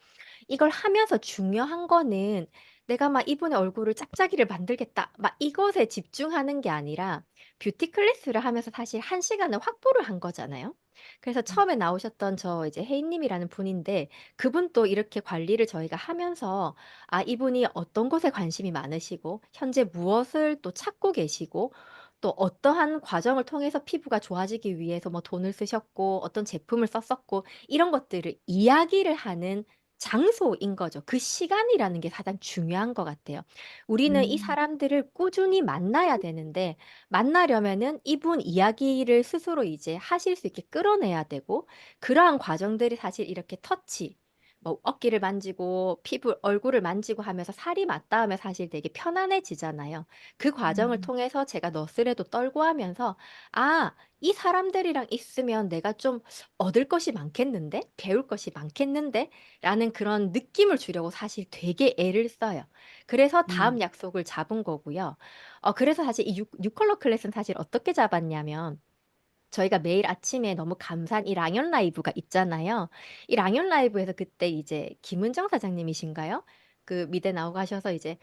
이걸 하면서 중요한 거는 내가 막 이분의 얼굴을 짝짝이를 만들겠다. 막 이것에 집중하는 게 아니라 뷰티 클래스를 하면서 사실 한 시간을 확보를 한 거잖아요. 그래서 처음에 나오셨던 저 이제 혜인님이라는 분인데 그분도 이렇게 관리를 저희가 하면서 이분이 어떤 것에 관심이 많으시고 현재 무엇을 또 찾고 계시고 또 어떠한 과정을 통해서 피부가 좋아지기 위해서 뭐 돈을 쓰셨고 어떤 제품을 썼었고 이런 것들을 이야기를 하는 장소인 거죠. 그 시간이라는 게 가장 중요한 것 같아요. 우리는 이 사람들을 꾸준히 만나야 되는데 만나려면은 이분 이야기를 스스로 이제 하실 수 있게 끌어내야 되고 그러한 과정들이 사실 이렇게 터치 뭐 어깨를 만지고 피부 얼굴을 만지고 하면서 살이 맞닿으면 사실 되게 편안해지잖아요. 그 과정을 통해서 제가 너스레도 떨고 하면서 이 사람들이랑 있으면 내가 좀 얻을 것이 많겠는데? 배울 것이 많겠는데? 라는 그런 느낌을 주려고 사실 되게 애를 써요. 그래서 다음 약속을 잡은 거고요. 그래서 사실 이 6컬러 클래스는 사실 어떻게 잡았냐면 저희가 매일 아침에 너무 감사한 이 랑연 라이브가 있잖아요. 이 랑연 라이브에서 그때 이제 김은정 사장님이신가요? 그 미대 나오고 하셔서 이제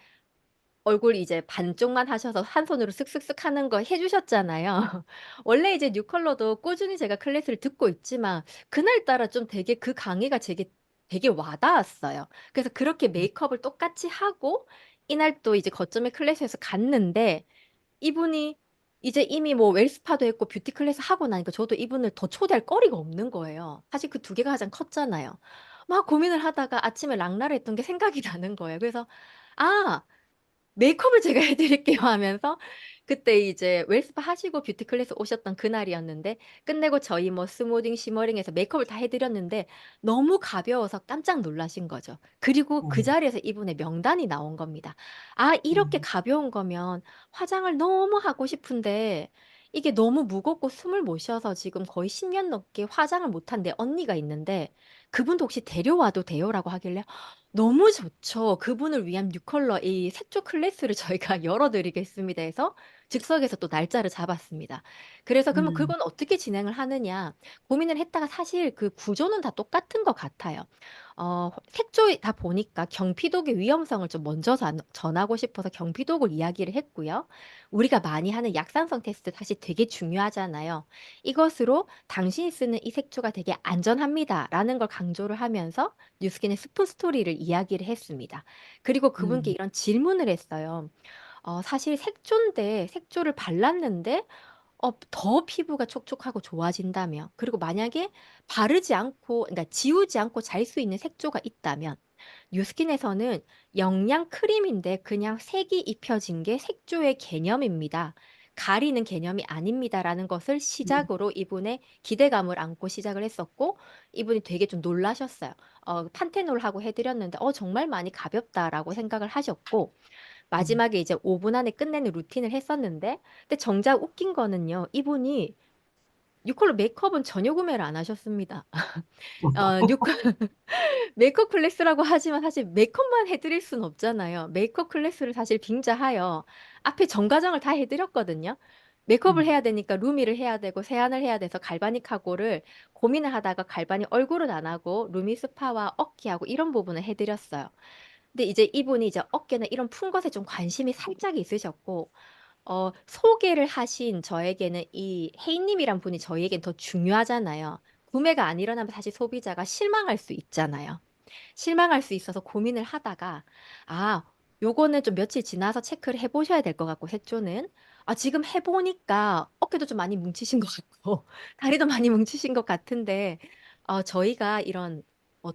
얼굴 이제 반쪽만 하셔서 한 손으로 쓱쓱쓱 하는 거 해주셨잖아요. 원래 이제 뉴컬러도 꾸준히 제가 클래스를 듣고 있지만 그날따라 좀 되게 그 강의가 제게 되게 와닿았어요. 그래서 그렇게 메이크업을 똑같이 하고 이날 또 이제 거점의 클래스에서 갔는데 이분이 이제 이미 뭐 웰스파도 했고 뷰티 클래스 하고 나니까 저도 이분을 더 초대할 거리가 없는 거예요. 사실 그 두 개가 가장 컸잖아요. 막 고민을 하다가 아침에 락나를 했던 게 생각이 나는 거예요. 그래서 아 메이크업을 제가 해드릴게요 하면서 그때 이제 웰스파 하시고 뷰티 클래스 오셨던 그날이었는데 끝내고 저희 뭐 스무딩, 시머링해서 메이크업을 다 해드렸는데 너무 가벼워서 깜짝 놀라신 거죠. 그리고 그 자리에서 이분의 명단이 나온 겁니다. 이렇게 가벼운 거면 화장을 너무 하고 싶은데 이게 너무 무겁고 숨을 못 쉬어서 지금 거의 10년 넘게 화장을 못한 내 언니가 있는데 그분도 혹시 데려와도 돼요라고 하길래 너무 좋죠. 그분을 위한 뉴컬러 이 색조 클래스를 저희가 열어드리겠습니다 해서 즉석에서 또 날짜를 잡았습니다. 그래서 그러면 음. 그건 어떻게 진행을 하느냐 고민을 했다가 사실 그 구조는 다 똑같은 것 같아요. 색조다 보니까 경피독의 위험성을 좀 먼저 전하고 싶어서 경피독을 이야기를 했고요. 우리가 많이 하는 약산성 테스트 사실 되게 중요하잖아요. 이것으로 당신이 쓰는 이 색조가 되게 안전합니다라는 걸 강조를 하면서 뉴스킨의 스푼 스토리를 이야기를 했습니다. 그리고 그분께 음. 이런 질문을 했어요. 사실 색조인데 색조를 발랐는데 더 피부가 촉촉하고 좋아진다면, 그리고 만약에 바르지 않고, 그러니까 지우지 않고 잘 수 있는 색조가 있다면, 뉴스킨에서는 영양 크림인데 그냥 색이 입혀진 게 색조의 개념입니다. 가리는 개념이 아닙니다라는 것을 음. 시작으로 이분의 기대감을 안고 시작을 했었고, 이분이 되게 좀 놀라셨어요. 판테놀하고 해드렸는데, 정말 많이 가볍다라고 생각을 하셨고, 음. 마지막에 이제 5분 안에 끝내는 루틴을 했었는데, 근데 정작 웃긴 거는요, 이분이 뉴컬러 메이크업은 전혀 구매를 안 하셨습니다. 뉴컬 메이크업 클래스라고 하지만 사실 메이크업만 해드릴 순 없잖아요. 메이크업 클래스를 사실 빙자하여 앞에 전 과정을 다 해드렸거든요. 메이크업을 음. 해야 되니까 루미를 해야 되고 세안을 해야 돼서 갈바닉하고를 고민을 하다가 갈바닉 얼굴은 안 하고 루미 스파와 어깨하고 이런 부분을 해드렸어요. 근데 이제 이분이 이제 어깨나 이런 푼 것에 좀 관심이 살짝 있으셨고, 소개를 하신 저에게는 이 혜인님이란 분이 저희에겐 더 중요하잖아요. 구매가 안 일어나면 사실 소비자가 실망할 수 있잖아요. 실망할 수 있어서 고민을 하다가, 아, 요거는 좀 며칠 지나서 체크를 해보셔야 될 것 같고, 색조는. 지금 해보니까 어깨도 좀 많이 뭉치신 것 같고, 다리도 많이 뭉치신 것 같은데, 저희가 이런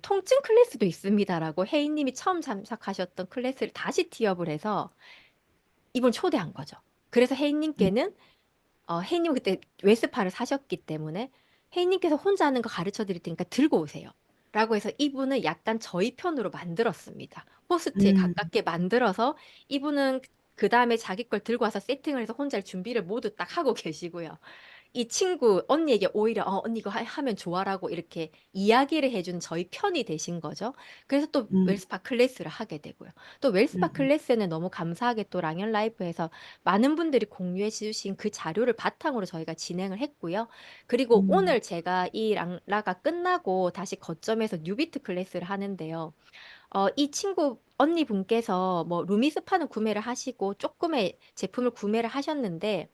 통증 클래스도 있습니다라고 혜인님이 처음 참석하셨던 클래스를 다시 티업을 해서 이분 초대한 거죠. 그래서 음. 혜인님께는 혜인님은 그때 웨스파를 사셨기 때문에 혜인님께서 혼자 하는 거 가르쳐 드릴 테니까 들고 오세요. 라고 해서 이분은 약간 저희 편으로 만들었습니다. 호스트에 음. 가깝게 만들어서 이분은 그 다음에 자기 걸 들고 와서 세팅을 해서 혼자 준비를 모두 딱 하고 계시고요. 이 친구 언니에게 오히려 언니 이거 하면 좋아라고 이렇게 이야기를 해준 저희 편이 되신 거죠. 그래서 또 음. 웰스파 클래스를 하게 되고요. 또 웰스파 음. 클래스는 너무 감사하게 또 랑연 라이프에서 많은 분들이 공유해 주신 그 자료를 바탕으로 저희가 진행을 했고요. 그리고 음. 오늘 제가 이 랑라가 끝나고 다시 거점에서 뉴비트 클래스를 하는데요. 이 친구 언니 분께서 뭐 루미스파는 구매를 하시고 조금의 제품을 구매를 하셨는데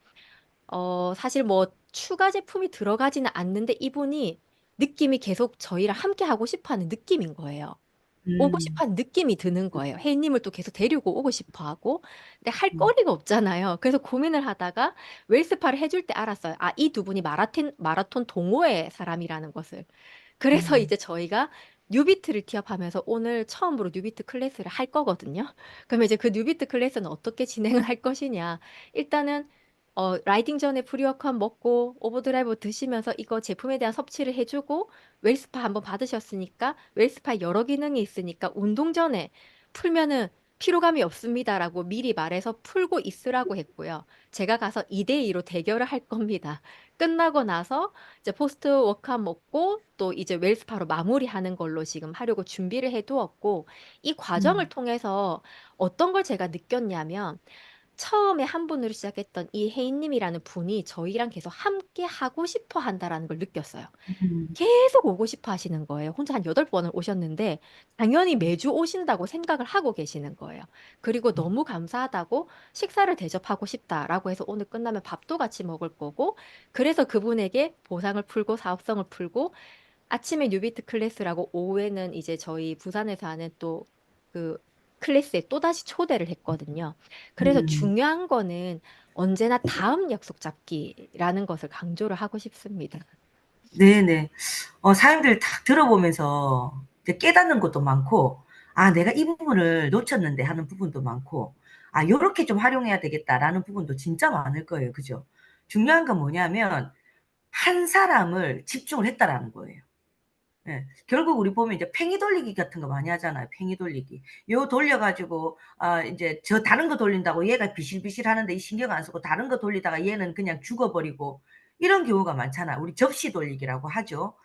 사실 뭐 추가 제품이 들어가지는 않는데 이분이 느낌이 계속 저희랑 함께 하고 싶어 하는 느낌인 거예요. 오고 음. 싶어 하는 느낌이 드는 거예요. 혜인님을 또 계속 데리고 오고 싶어 하고. 근데 할 음. 거리가 없잖아요. 그래서 고민을 하다가 웰스파를 해줄 때 알았어요. 이 두 분이 마라톤 동호회 사람이라는 것을. 그래서 음. 이제 저희가 뉴비트를 티업하면서 오늘 처음으로 뉴비트 클래스를 할 거거든요. 그러면 이제 그 뉴비트 클래스는 어떻게 진행을 할 것이냐. 일단은 라이딩 전에 프리워크업 먹고 오버드라이브 드시면서 이거 제품에 대한 섭취를 해주고 웰스파 한번 받으셨으니까 웰스파 여러 기능이 있으니까 운동 전에 풀면은 피로감이 없습니다라고 미리 말해서 풀고 있으라고 했고요. 제가 가서 2대2로 대결을 할 겁니다. 끝나고 나서 이제 포스트 워크업 먹고 또 이제 웰스파로 마무리하는 걸로 지금 하려고 준비를 해두었고, 이 과정을 음. 통해서 어떤 걸 제가 느꼈냐면 처음에 한 분으로 시작했던 이 혜인님이라는 분이 저희랑 계속 함께 하고 싶어 한다라는 걸 느꼈어요. 음. 계속 오고 싶어 하시는 거예요. 혼자 한 8번을 오셨는데 당연히 매주 오신다고 생각을 하고 계시는 거예요. 그리고 너무 감사하다고 식사를 대접하고 싶다라고 해서 오늘 끝나면 밥도 같이 먹을 거고, 그래서 그분에게 보상을 풀고 사업성을 풀고 아침에 뉴비트 클래스라고 오후에는 이제 저희 부산에서 하는 또 그 클래스에 또다시 초대를 했거든요. 그래서 음. 중요한 거는 언제나 다음 약속 잡기라는 것을 강조를 하고 싶습니다. 네네. 사연들 딱 들어보면서 이제 깨닫는 것도 많고, 내가 이 부분을 놓쳤는데 하는 부분도 많고, 요렇게 좀 활용해야 되겠다라는 부분도 진짜 많을 거예요. 그죠? 중요한 건 뭐냐면, 한 사람을 집중을 했다라는 거예요. 예. 결국 우리 보면 이제 팽이 돌리기 같은 거 많이 하잖아요. 팽이 돌리기. 요 돌려가지고, 이제 저 다른 거 돌린다고 얘가 비실비실 하는데 이 신경 안 쓰고 다른 거 돌리다가 얘는 그냥 죽어버리고, 이런 경우가 많잖아. 우리 접시 돌리기라고 하죠.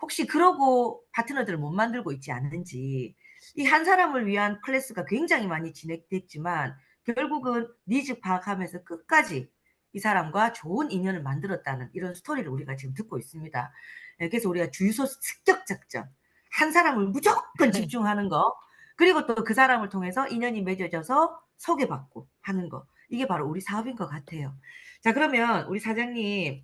혹시 그러고 파트너들을 못 만들고 있지 않은지. 이 한 사람을 위한 클래스가 굉장히 많이 진행됐지만 결국은 니즈 파악하면서 끝까지 이 사람과 좋은 인연을 만들었다는 이런 스토리를 우리가 지금 듣고 있습니다. 그래서 우리가 주유소 습격 작전, 한 사람을 무조건 집중하는 거, 그리고 또 그 사람을 통해서 인연이 맺어져서 소개받고 하는 거, 이게 바로 우리 사업인 것 같아요. 자, 그러면 우리 사장님,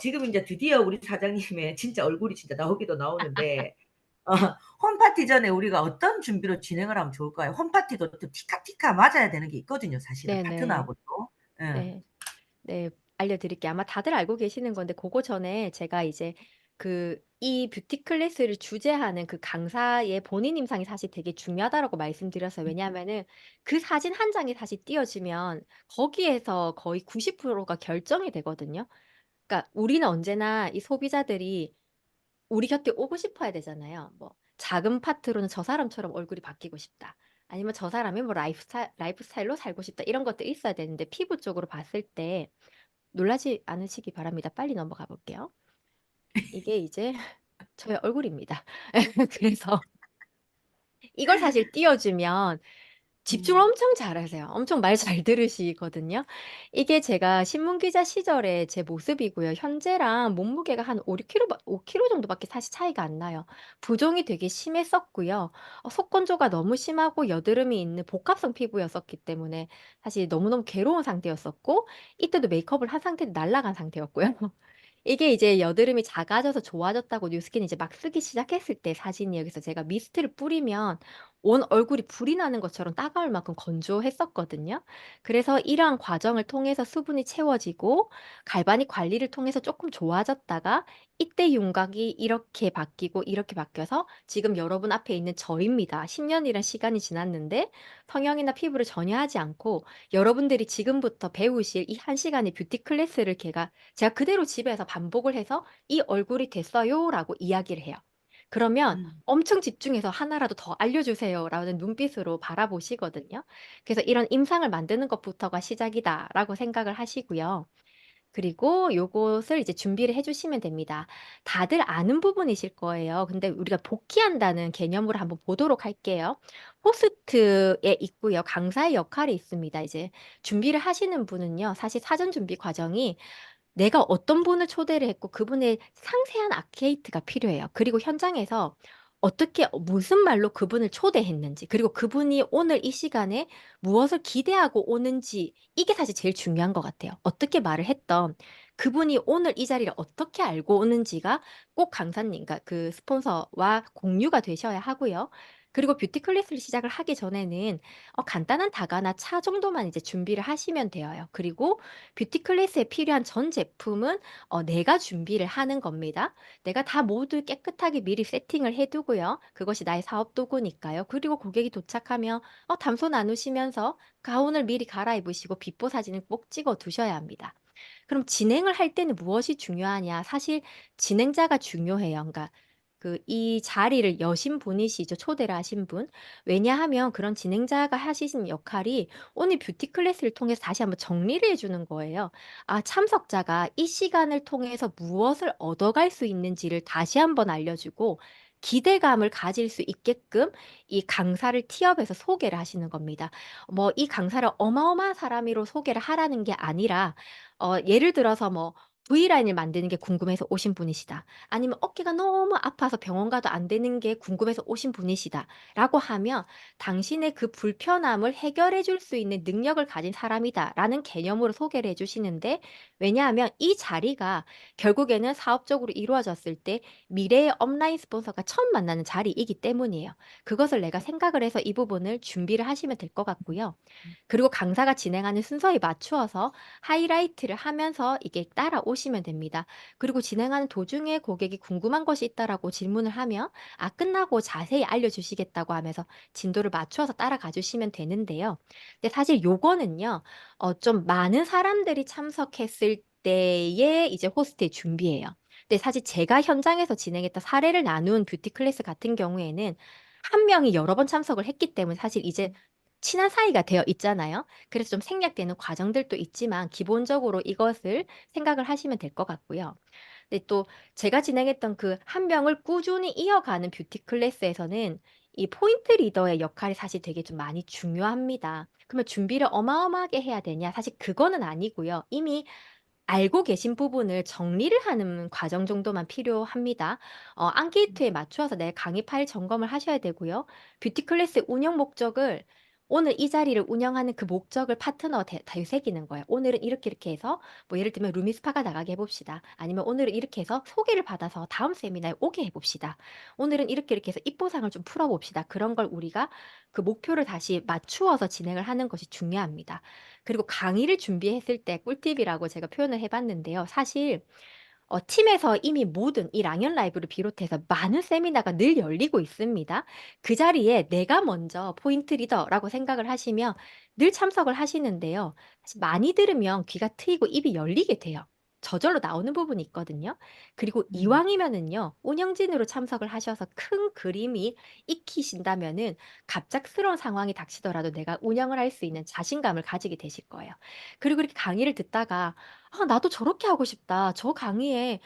지금 이제 드디어 우리 사장님의 진짜 얼굴이 진짜 나오기도 나오는데, 어, 홈파티 전에 우리가 어떤 준비로 진행을 하면 좋을까요? 홈파티도 또 티카티카 맞아야 되는 게 있거든요, 사실은. 네네. 파트너하고도. 예. 네. 네, 알려드릴게요. 아마 다들 알고 계시는 건데, 그거 전에 제가 이제 이 뷰티 클래스를 주재하는 그 강사의 본인 임상이 사실 되게 중요하다라고 말씀드렸어요. 왜냐하면은 그 사진 한 장이 사실 띄어지면 거기에서 거의 90%가 결정이 되거든요. 그러니까 우리는 언제나 이 소비자들이 우리 곁에 오고 싶어야 되잖아요. 뭐 작은 파트로는 저 사람처럼 얼굴이 바뀌고 싶다. 아니면 저 사람이 뭐 라이프스타일로 살고 싶다. 이런 것들이 있어야 되는데 피부 쪽으로 봤을 때 놀라지 않으시기 바랍니다. 빨리 넘어가 볼게요. 이게 이제 저의 얼굴입니다. 그래서 이걸 사실 띄워주면 집중을 엄청 잘하세요. 엄청 말 잘 들으시거든요. 이게 제가 신문기자 시절에 제 모습이고요. 현재랑 몸무게가 한 5, 6kg, 5kg 정도밖에 사실 차이가 안 나요. 부종이 되게 심했었고요. 속건조가 너무 심하고 여드름이 있는 복합성 피부였었기 때문에 사실 너무너무 괴로운 상태였었고, 이때도 메이크업을 한 상태로 날아간 상태였고요. 이게 이제 여드름이 작아져서 좋아졌다고 뉴스킨이 이제 막 쓰기 시작했을 때 사진이에요. 그래서 제가 미스트를 뿌리면 온 얼굴이 불이 나는 것처럼 따가울 만큼 건조했었거든요. 그래서 이러한 과정을 통해서 수분이 채워지고 갈바닉 관리를 통해서 조금 좋아졌다가 이때 윤곽이 이렇게 바뀌고 이렇게 바뀌어서 지금 여러분 앞에 있는 저입니다. 10년이란 시간이 지났는데 성형이나 피부를 전혀 하지 않고 여러분들이 지금부터 배우실 이 1시간의 뷰티 클래스를 제가 그대로 집에서 반복을 해서 이 얼굴이 됐어요라고 이야기를 해요. 그러면 엄청 집중해서 하나라도 더 알려주세요라는 눈빛으로 바라보시거든요. 그래서 이런 임상을 만드는 것부터가 시작이다라고 생각을 하시고요. 그리고 요것을 이제 준비를 해주시면 됩니다. 다들 아는 부분이실 거예요. 근데 우리가 복귀한다는 개념으로 한번 보도록 할게요. 호스트에 있고요. 강사의 역할이 있습니다. 이제 준비를 하시는 분은요. 사실 사전 준비 과정이 내가 어떤 분을 초대를 했고 그분의 상세한 아케이트가 필요해요. 그리고 현장에서 어떻게 무슨 말로 그분을 초대했는지, 그리고 그분이 오늘 이 시간에 무엇을 기대하고 오는지, 이게 사실 제일 중요한 것 같아요. 어떻게 말을 했던 그분이 오늘 이 자리를 어떻게 알고 오는지가 꼭 강사님, 그러니까 그 스폰서와 공유가 되셔야 하고요. 그리고 뷰티 클래스를 시작을 하기 전에는 간단한 다가나 차 정도만 이제 준비를 하시면 돼요. 그리고 뷰티 클래스에 필요한 전 제품은 내가 준비를 하는 겁니다. 내가 다 모두 깨끗하게 미리 세팅을 해두고요. 그것이 나의 사업 도구니까요. 그리고 고객이 도착하면 담소 나누시면서 가운을 미리 갈아입으시고 비포 사진을 꼭 찍어 두셔야 합니다. 그럼 진행을 할 때는 무엇이 중요하냐? 사실 진행자가 중요해요. 그러니까 이 자리를 여신 분이시죠. 초대를 하신 분. 왜냐하면 그런 진행자가 하시는 역할이 오늘 뷰티 클래스를 통해서 다시 한번 정리를 해주는 거예요. 참석자가 이 시간을 통해서 무엇을 얻어갈 수 있는지를 다시 한번 알려주고 기대감을 가질 수 있게끔 이 강사를 티업해서 소개를 하시는 겁니다. 뭐 이 강사를 어마어마한 사람으로 소개를 하라는 게 아니라 예를 들어서 뭐 V라인을 만드는 게 궁금해서 오신 분이시다. 아니면 어깨가 너무 아파서 병원 가도 안 되는 게 궁금해서 오신 분이시다. 라고 하면 당신의 그 불편함을 해결해 줄 수 있는 능력을 가진 사람이다. 라는 개념으로 소개를 해 주시는데, 왜냐하면 이 자리가 결국에는 사업적으로 이루어졌을 때 미래의 업라인 스폰서가 처음 만나는 자리이기 때문이에요. 그것을 내가 생각을 해서 이 부분을 준비를 하시면 될 것 같고요. 그리고 강사가 진행하는 순서에 맞추어서 하이라이트를 하면서 이게 따라오시면 됩니다. 그리고 진행하는 도중에 고객이 궁금한 것이 있다라고 질문을 하면 끝나고 자세히 알려주시겠다고 하면서 진도를 맞추어서 따라가 주시면 되는데요. 근데 사실 요거는요, 좀 많은 사람들이 참석했을 때의 이제 호스트의 준비예요. 근데 사실 제가 현장에서 진행했던 사례를 나눈 뷰티 클래스 같은 경우에는 한 명이 여러 번 참석을 했기 때문에 사실 이제 친한 사이가 되어 있잖아요. 그래서 좀 생략되는 과정들도 있지만 기본적으로 이것을 생각을 하시면 될 것 같고요. 근데 또 제가 진행했던 그 한 명을 꾸준히 이어가는 뷰티 클래스에서는 이 포인트 리더의 역할이 사실 되게 좀 많이 중요합니다. 그러면 준비를 어마어마하게 해야 되냐? 사실 그거는 아니고요. 이미 알고 계신 부분을 정리를 하는 과정 정도만 필요합니다. 안케이트에 맞추어서 내 강의 파일 점검을 하셔야 되고요. 뷰티 클래스 운영 목적을 오늘 이 자리를 운영하는 그 목적을 파트너 되새기는 거예요. 오늘은 이렇게 이렇게 해서 뭐 예를 들면 루미스파가 나가게 해봅시다. 아니면 오늘은 이렇게 해서 소개를 받아서 다음 세미나에 오게 해봅시다. 오늘은 이렇게 이렇게 해서 입보상을 좀 풀어봅시다. 그런 걸 우리가 그 목표를 다시 맞추어서 진행을 하는 것이 중요합니다. 그리고 강의를 준비했을 때 꿀팁이라고 제가 표현을 해봤는데요. 사실 팀에서 이미 모든 이 랑연 라이브를 비롯해서 많은 세미나가 늘 열리고 있습니다. 그 자리에 내가 먼저 포인트 리더라고 생각을 하시면 늘 참석을 하시는데요. 사실 많이 들으면 귀가 트이고 입이 열리게 돼요. 저절로 나오는 부분이 있거든요. 그리고 이왕이면은요, 운영진으로 참석을 하셔서 큰 그림이 익히신다면은 갑작스러운 상황이 닥치더라도 내가 운영을 할 수 있는 자신감을 가지게 되실 거예요. 그리고 이렇게 강의를 듣다가 나도 저렇게 하고 싶다. 저 강의에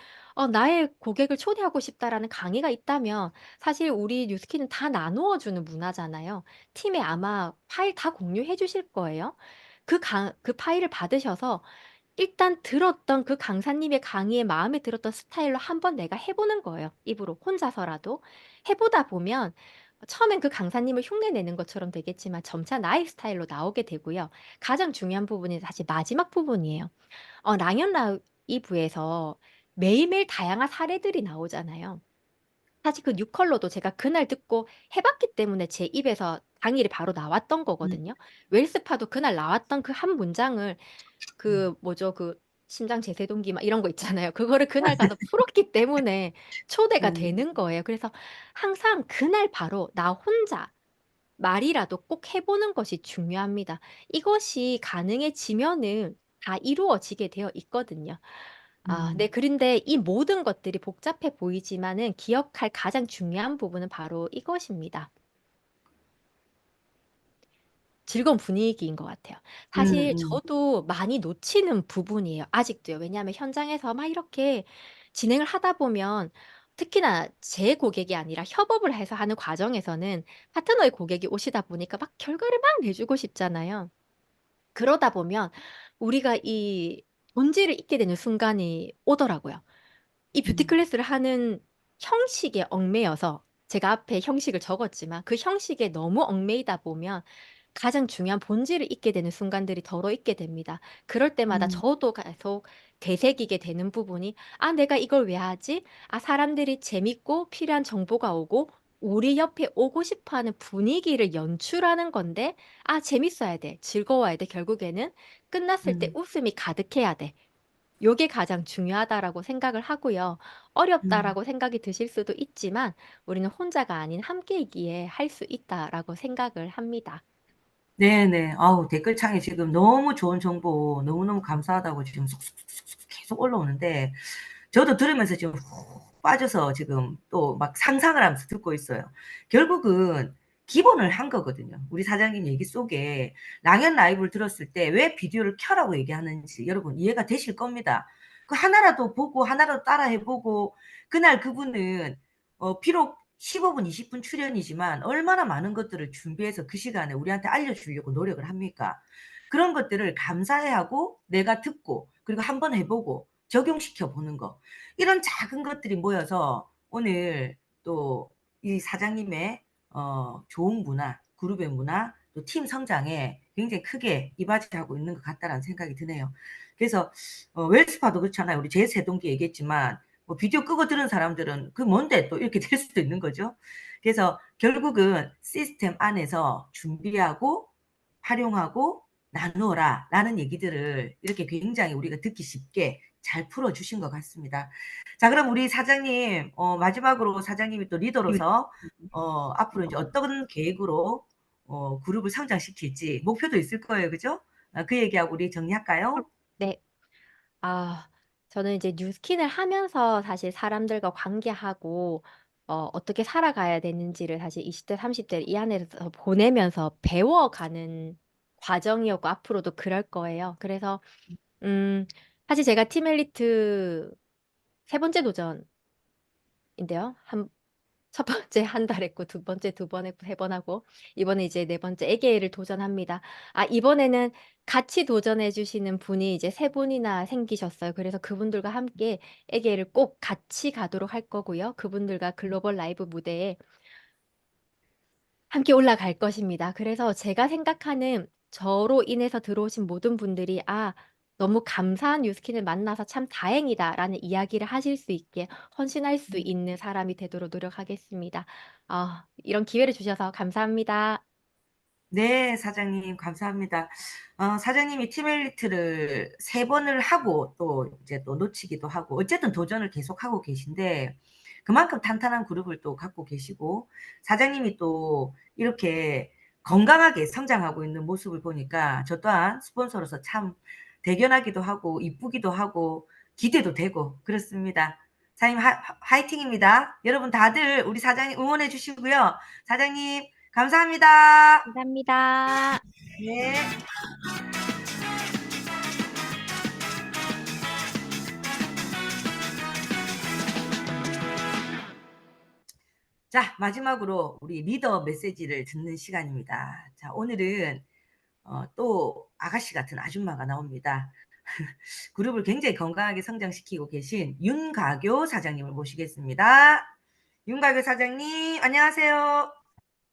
나의 고객을 초대하고 싶다라는 강의가 있다면 사실 우리 뉴스키는 다 나누어 주는 문화잖아요. 팀에 아마 파일 다 공유해 주실 거예요. 그 파일을 받으셔서 일단 들었던 그 강사님의 강의에 마음에 들었던 스타일로 한번 내가 해보는 거예요. 입으로 혼자서라도. 해보다 보면 처음엔 그 강사님을 흉내내는 것처럼 되겠지만 점차 나의 스타일로 나오게 되고요. 가장 중요한 부분이 사실 마지막 부분이에요. 랑연 라이브에서 매일매일 다양한 사례들이 나오잖아요. 사실 그 뉴컬러도 제가 그날 듣고 해봤기 때문에 제 입에서 당일에 바로 나왔던 거거든요. 웰스파도 그날 나왔던 그 한 문장을 그 뭐죠? 그 심장 제세동기 막 이런 거 있잖아요. 그거를 그날 가서 풀었기 때문에 초대가 되는 거예요. 그래서 항상 그날 바로 나 혼자 말이라도 꼭 해보는 것이 중요합니다. 이것이 가능해지면은 다 이루어지게 되어 있거든요. 네. 그런데 이 모든 것들이 복잡해 보이지만은 기억할 가장 중요한 부분은 바로 이것입니다. 즐거운 분위기인 것 같아요. 사실 저도 많이 놓치는 부분이에요. 아직도요. 왜냐하면 현장에서 막 이렇게 진행을 하다 보면 특히나 제 고객이 아니라 협업을 해서 하는 과정에서는 파트너의 고객이 오시다 보니까 막 결과를 막 내주고 싶잖아요. 그러다 보면 우리가 이 본질을 잊게 되는 순간이 오더라고요. 이 뷰티 클래스를 하는 형식에 얽매여서 제가 앞에 형식을 적었지만 그 형식에 너무 얽매이다 보면 가장 중요한 본질을 잊게 되는 순간들이 덜어 있게 됩니다. 그럴 때마다 저도 계속 되새기게 되는 부분이 내가 이걸 왜 하지? 사람들이 재밌고 필요한 정보가 오고 우리 옆에 오고 싶어 하는 분위기를 연출하는 건데 재밌어야 돼. 즐거워야 돼. 결국에는 끝났을 때 웃음이 가득해야 돼. 요게 가장 중요하다라고 생각을 하고요. 어렵다라고 생각이 드실 수도 있지만 우리는 혼자가 아닌 함께이기에 할 수 있다라고 생각을 합니다. 네네. 아우, 댓글창에 지금 너무 좋은 정보 너무너무 감사하다고 지금 쏙쏙쏙쏙 계속 올라오는데, 저도 들으면서 지금 훅 빠져서 지금 또 막 상상을 하면서 듣고 있어요. 결국은 기본을 한 거거든요. 우리 사장님 얘기 속에 랑연 라이브를 들었을 때 왜 비디오를 켜라고 얘기하는지 여러분 이해가 되실 겁니다. 그 하나라도 보고 하나라도 따라 해보고, 그날 그분은 비록 15분, 20분 출연이지만 얼마나 많은 것들을 준비해서 그 시간에 우리한테 알려주려고 노력을 합니까? 그런 것들을 감사해하고 내가 듣고 그리고 한번 해보고 적용시켜 보는 거. 이런 작은 것들이 모여서 오늘 또 이 사장님의 좋은 문화, 그룹의 문화, 또 팀 성장에 굉장히 크게 이바지하고 있는 것 같다라는 생각이 드네요. 그래서 웰스파도 그렇잖아요. 우리 제세동기 얘기했지만 뭐 비디오 끄고 들은 사람들은 그 뭔데 또 이렇게 될 수도 있는 거죠. 그래서 결국은 시스템 안에서 준비하고 활용하고 나누어라 라는 얘기들을 이렇게 굉장히 우리가 듣기 쉽게 잘 풀어주신 것 같습니다. 자, 그럼 우리 사장님, 마지막으로 사장님이 또 리더로서 앞으로 이제 어떤 계획으로 그룹을 성장시킬지 목표도 있을 거예요. 그죠? 그 얘기하고 우리 정리할까요? 네. 저는 이제 뉴스킨을 하면서 사실 사람들과 관계하고 어떻게 살아가야 되는지를 사실 20대, 30대 이 안에서 보내면서 배워가는 과정이었고 앞으로도 그럴 거예요. 그래서 사실 제가 팀 엘리트 세 번째 도전인데요. 첫 번째 한 달 했고, 두 번째 두 번 했고, 세 번 하고, 이번에 이제 네 번째 애계를 도전합니다. 이번에는 같이 도전해 주시는 분이 이제 세 분이나 생기셨어요. 그래서 그분들과 함께 애계를 꼭 같이 가도록 할 거고요. 그분들과 글로벌 라이브 무대에 함께 올라갈 것입니다. 그래서 제가 생각하는 저로 인해서 들어오신 모든 분들이 너무 감사한 뉴스킨을 만나서 참 다행이다라는 이야기를 하실 수 있게 헌신할 수 있는 사람이 되도록 노력하겠습니다. 이런 기회를 주셔서 감사합니다. 네, 사장님, 감사합니다. 사장님이 팀 엘리트를 3번을 하고 또 이제 또 놓치기도 하고, 어쨌든 도전을 계속하고 계신데, 그만큼 탄탄한 그룹을 또 갖고 계시고, 사장님이 또 이렇게 건강하게 성장하고 있는 모습을 보니까 저 또한 스폰서로서 참 대견하기도 하고, 이쁘기도 하고, 기대도 되고, 그렇습니다. 사장님, 화이팅입니다. 여러분 다들 우리 사장님 응원해 주시고요. 사장님, 감사합니다. 감사합니다. 네. 자, 마지막으로 우리 리더 메시지를 듣는 시간입니다. 자, 오늘은 또 아가씨 같은 아줌마가 나옵니다. 그룹을 굉장히 건강하게 성장시키고 계신 윤가교 사장님을 모시겠습니다. 윤가교 사장님, 안녕하세요.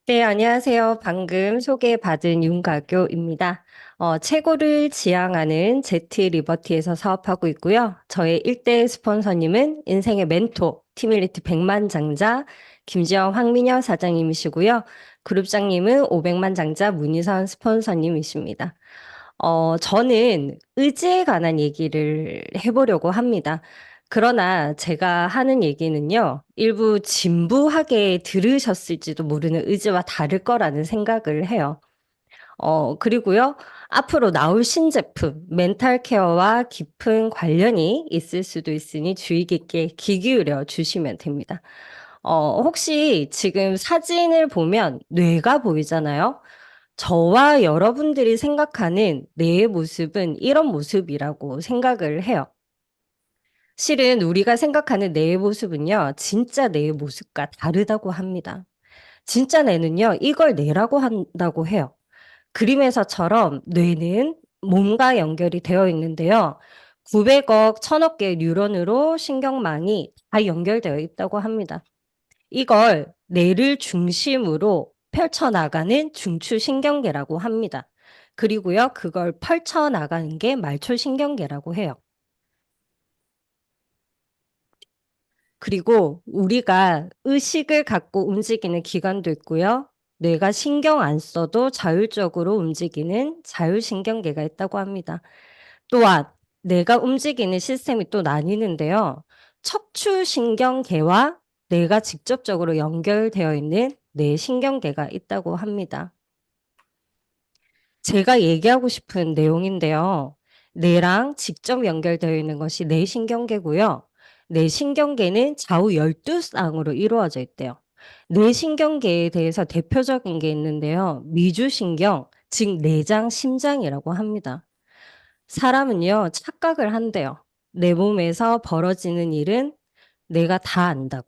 네, 안녕하세요. 방금 소개받은 윤가교입니다. 최고를 지향하는 제트리버티에서 사업하고 있고요. 저의 일대 스폰서님은 인생의 멘토, 팀일리트 백만장자 김지영 황민여 사장님이시고요. 그룹장님은 500만장자 문희선 스폰서님이십니다. 저는 의지에 관한 얘기를 해보려고 합니다. 그러나 제가 하는 얘기는요, 일부 진부하게 들으셨을지도 모르는 의지와 다를 거라는 생각을 해요. 그리고요, 앞으로 나올 신제품, 멘탈 케어와 깊은 관련이 있을 수도 있으니 주의 깊게 귀 기울여 주시면 됩니다. 혹시 지금 사진을 보면 뇌가 보이잖아요? 저와 여러분들이 생각하는 뇌의 모습은 이런 모습이라고 생각을 해요. 실은 우리가 생각하는 뇌의 모습은요, 진짜 뇌의 모습과 다르다고 합니다. 진짜 뇌는요, 이걸 뇌라고 한다고 해요. 그림에서처럼 뇌는 몸과 연결이 되어 있는데요. 900억, 1000억 개의 뉴런으로 신경망이 다 연결되어 있다고 합니다. 이걸 뇌를 중심으로 펼쳐나가는 중추신경계라고 합니다. 그리고요, 그걸 펼쳐나가는 게 말초신경계라고 해요. 그리고 우리가 의식을 갖고 움직이는 기관도 있고요. 뇌가 신경 안 써도 자율적으로 움직이는 자율신경계가 있다고 합니다. 또한 뇌가 움직이는 시스템이 또 나뉘는데요. 척추신경계와 뇌가 직접적으로 연결되어 있는 뇌신경계가 있다고 합니다. 제가 얘기하고 싶은 내용인데요. 뇌랑 직접 연결되어 있는 것이 뇌신경계고요. 뇌신경계는 좌우 12쌍으로 이루어져 있대요. 뇌신경계에 대해서 대표적인 게 있는데요. 미주신경, 즉 내장 심장이라고 합니다. 사람은요, 착각을 한대요. 내 몸에서 벌어지는 일은 내가 다 안다고.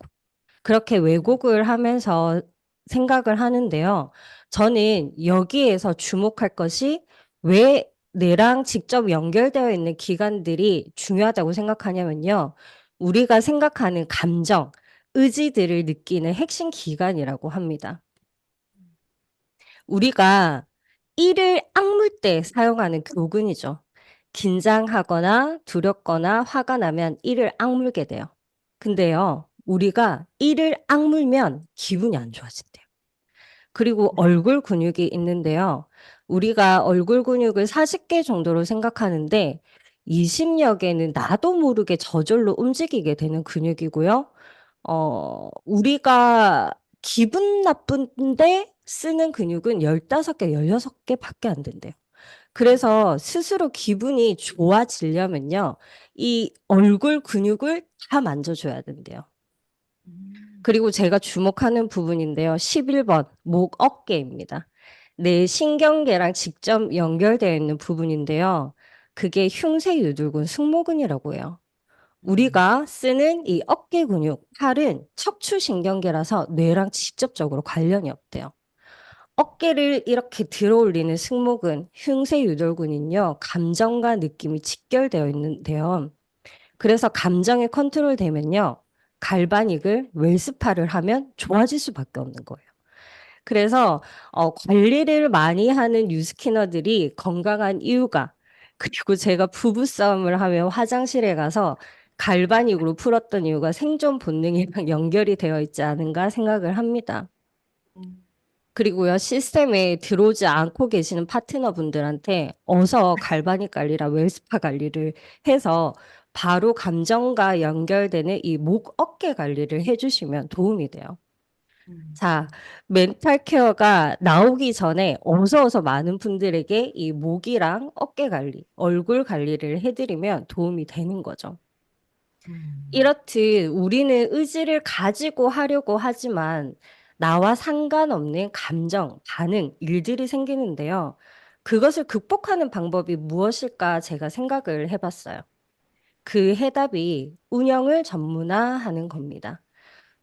그렇게 왜곡을 하면서 생각을 하는데요. 저는 여기에서 주목할 것이 왜 뇌랑 직접 연결되어 있는 기관들이 중요하다고 생각하냐면요. 우리가 생각하는 감정, 의지들을 느끼는 핵심 기관이라고 합니다. 우리가 이를 악물 때 사용하는 교근이죠. 긴장하거나 두렵거나 화가 나면 이를 악물게 돼요. 근데요, 우리가 이를 악물면 기분이 안 좋아진대요. 그리고 얼굴 근육이 있는데요. 우리가 얼굴 근육을 40개 정도로 생각하는데 20여 개는 나도 모르게 저절로 움직이게 되는 근육이고요. 우리가 기분 나쁜데 쓰는 근육은 15개, 16개밖에 안 된대요. 그래서 스스로 기분이 좋아지려면요. 이 얼굴 근육을 다 만져줘야 된대요. 그리고 제가 주목하는 부분인데요. 11번, 목, 어깨입니다. 뇌 신경계랑 직접 연결되어 있는 부분인데요. 그게 흉쇄유두근, 승모근이라고 해요. 우리가 쓰는 이 어깨 근육, 팔은 척추신경계라서 뇌랑 직접적으로 관련이 없대요. 어깨를 이렇게 들어 올리는 승모근, 흉쇄유돌근은요, 감정과 느낌이 직결되어 있는데요. 그래서 감정이 컨트롤되면요, 갈바닉을 웰스파를 하면 좋아질 수밖에 없는 거예요. 그래서 관리를 많이 하는 뉴스키너들이 건강한 이유가, 그리고 제가 부부싸움을 하면 화장실에 가서 갈바닉으로 풀었던 이유가 생존 본능이랑 연결이 되어 있지 않은가 생각을 합니다. 음. 그리고요, 시스템에 들어오지 않고 계시는 파트너분들한테 어서 갈바닉 관리랑 웰스파 관리를 해서 바로 감정과 연결되는 이 목, 어깨 관리를 해주시면 도움이 돼요. 자, 멘탈 케어가 나오기 전에 어서 많은 분들에게 이 목이랑 어깨 관리, 얼굴 관리를 해드리면 도움이 되는 거죠. 이렇듯 우리는 의지를 가지고 하려고 하지만 나와 상관없는 감정, 반응, 일들이 생기는데요. 그것을 극복하는 방법이 무엇일까 제가 생각을 해봤어요. 그 해답이 운영을 전문화하는 겁니다.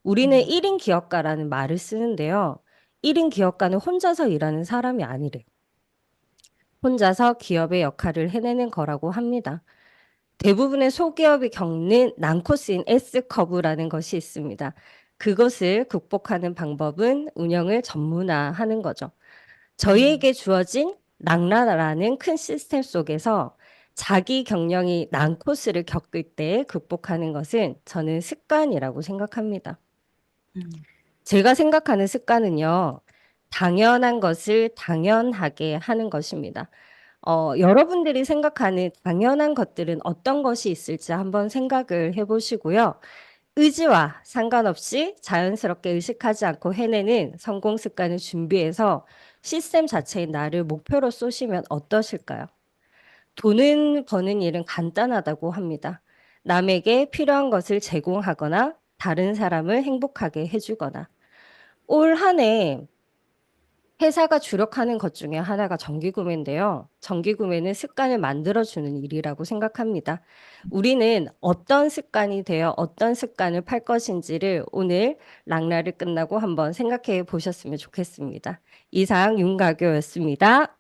우리는 1인 기업가라는 말을 쓰는데요. 1인 기업가는 혼자서 일하는 사람이 아니래요. 혼자서 기업의 역할을 해내는 거라고 합니다. 대부분의 소기업이 겪는 난코스인 S커브라는 것이 있습니다. 그것을 극복하는 방법은 운영을 전문화하는 거죠. 저희에게 주어진 락라라는 큰 시스템 속에서 자기 경영이 난코스를 겪을 때 극복하는 것은 저는 습관이라고 생각합니다. 제가 생각하는 습관은요, 당연한 것을 당연하게 하는 것입니다. 여러분들이 생각하는 당연한 것들은 어떤 것이 있을지 한번 생각을 해보시고요. 의지와 상관없이 자연스럽게 의식하지 않고 해내는 성공 습관을 준비해서 시스템 자체인 나를 목표로 쏘시면 어떠실까요? 돈을 버는 일은 간단하다고 합니다. 남에게 필요한 것을 제공하거나 다른 사람을 행복하게 해주거나. 올 한 해 회사가 주력하는 것 중에 하나가 정기구매인데요. 정기구매는 습관을 만들어주는 일이라고 생각합니다. 우리는 어떤 습관이 되어 어떤 습관을 팔 것인지를 오늘 락라를 끝나고 한번 생각해 보셨으면 좋겠습니다. 이상 윤가교였습니다.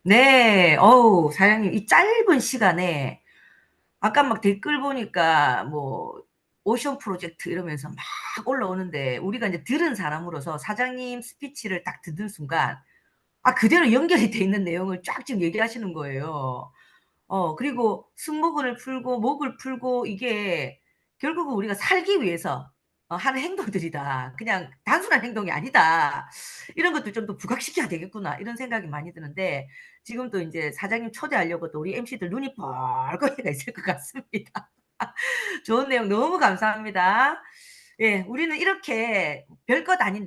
네, 어우, 사장님, 이 짧은 시간에 아까 막 댓글 보니까 뭐 오션 프로젝트 이러면서 막 올라오는데 우리가 이제 들은 사람으로서 사장님 스피치를 딱 듣는 순간 그대로 연결이 돼 있는 내용을 쫙 지금 얘기하시는 거예요. 그리고 승모근을 풀고 목을 풀고 이게 결국은 우리가 살기 위해서 하는 행동들이다. 그냥 단순한 행동이 아니다. 이런 것도 좀 더 부각시켜야 되겠구나. 이런 생각이 많이 드는데 지금 또 이제 사장님 초대하려고 또 우리 MC들 눈이 벌거리가 있을 것 같습니다. 좋은 내용 너무 감사합니다. 예, 우리는 이렇게 별것 아닌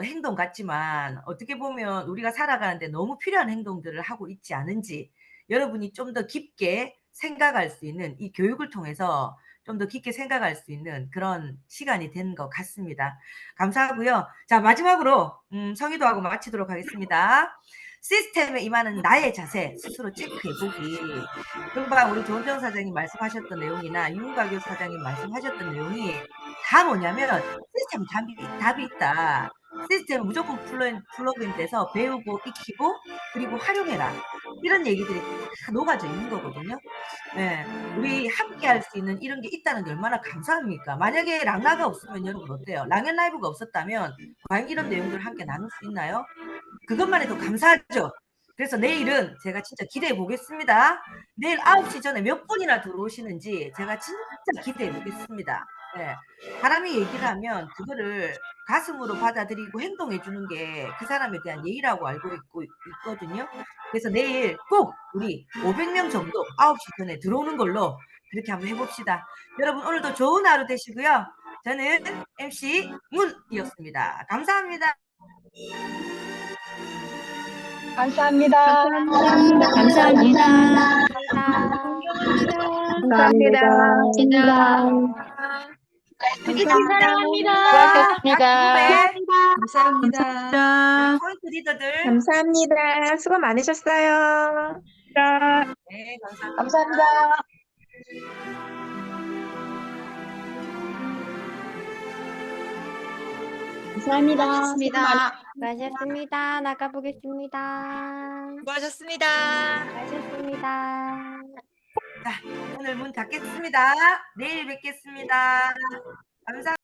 행동 같지만 어떻게 보면 우리가 살아가는데 너무 필요한 행동들을 하고 있지 않은지 여러분이 좀 더 깊게 생각할 수 있는 이 교육을 통해서 좀 더 깊게 생각할 수 있는 그런 시간이 된 것 같습니다. 감사하고요. 자, 마지막으로 성의도하고 마치도록 하겠습니다. 시스템에 임하는 나의 자세 스스로 체크해보기. 금방 우리 조은정 사장님 말씀하셨던 내용이나 윤가교 사장님 말씀하셨던 내용이 다 뭐냐면 시스템 답이 있다. 시스템은 무조건 플러그인 돼서 배우고 익히고 그리고 활용해라. 이런 얘기들이 다 녹아져 있는 거거든요. 네, 우리 함께 할 수 있는 이런 게 있다는 게 얼마나 감사합니까? 만약에 랑라가 없으면 여러분 어때요? 랑연 라이브가 없었다면 과연 이런 내용들을 함께 나눌 수 있나요? 그것만 해도 감사하죠. 그래서 내일은 제가 진짜 기대해 보겠습니다. 내일 9시 전에 몇 분이나 들어오시는지 제가 진짜 기대해 보겠습니다. 네. 사람이 얘기를 하면 그거를 가슴으로 받아들이고 행동해 주는 게 그 사람에 대한 예의라고 알고 있거든요. 그래서 내일 꼭 우리 500명 정도 9시 전에 들어오는 걸로 그렇게 한번 해봅시다. 여러분 오늘도 좋은 하루 되시고요. 저는 MC 문이었습니다. 감사합니다. 감사합니다. 감사합니다. 감사합니다. 수고하셨습니다. 감사합니다. 포인트 리더들. 감사합니다. 수고 많으셨어요. 네, 감사합니다. 감사합니다. 감사합니다. 수고하셨습니다. 나가보겠습니다. 수고하셨습니다. 수고하셨습니다. 자, 오늘 문 닫겠습니다. 내일 뵙겠습니다. 감사합니다.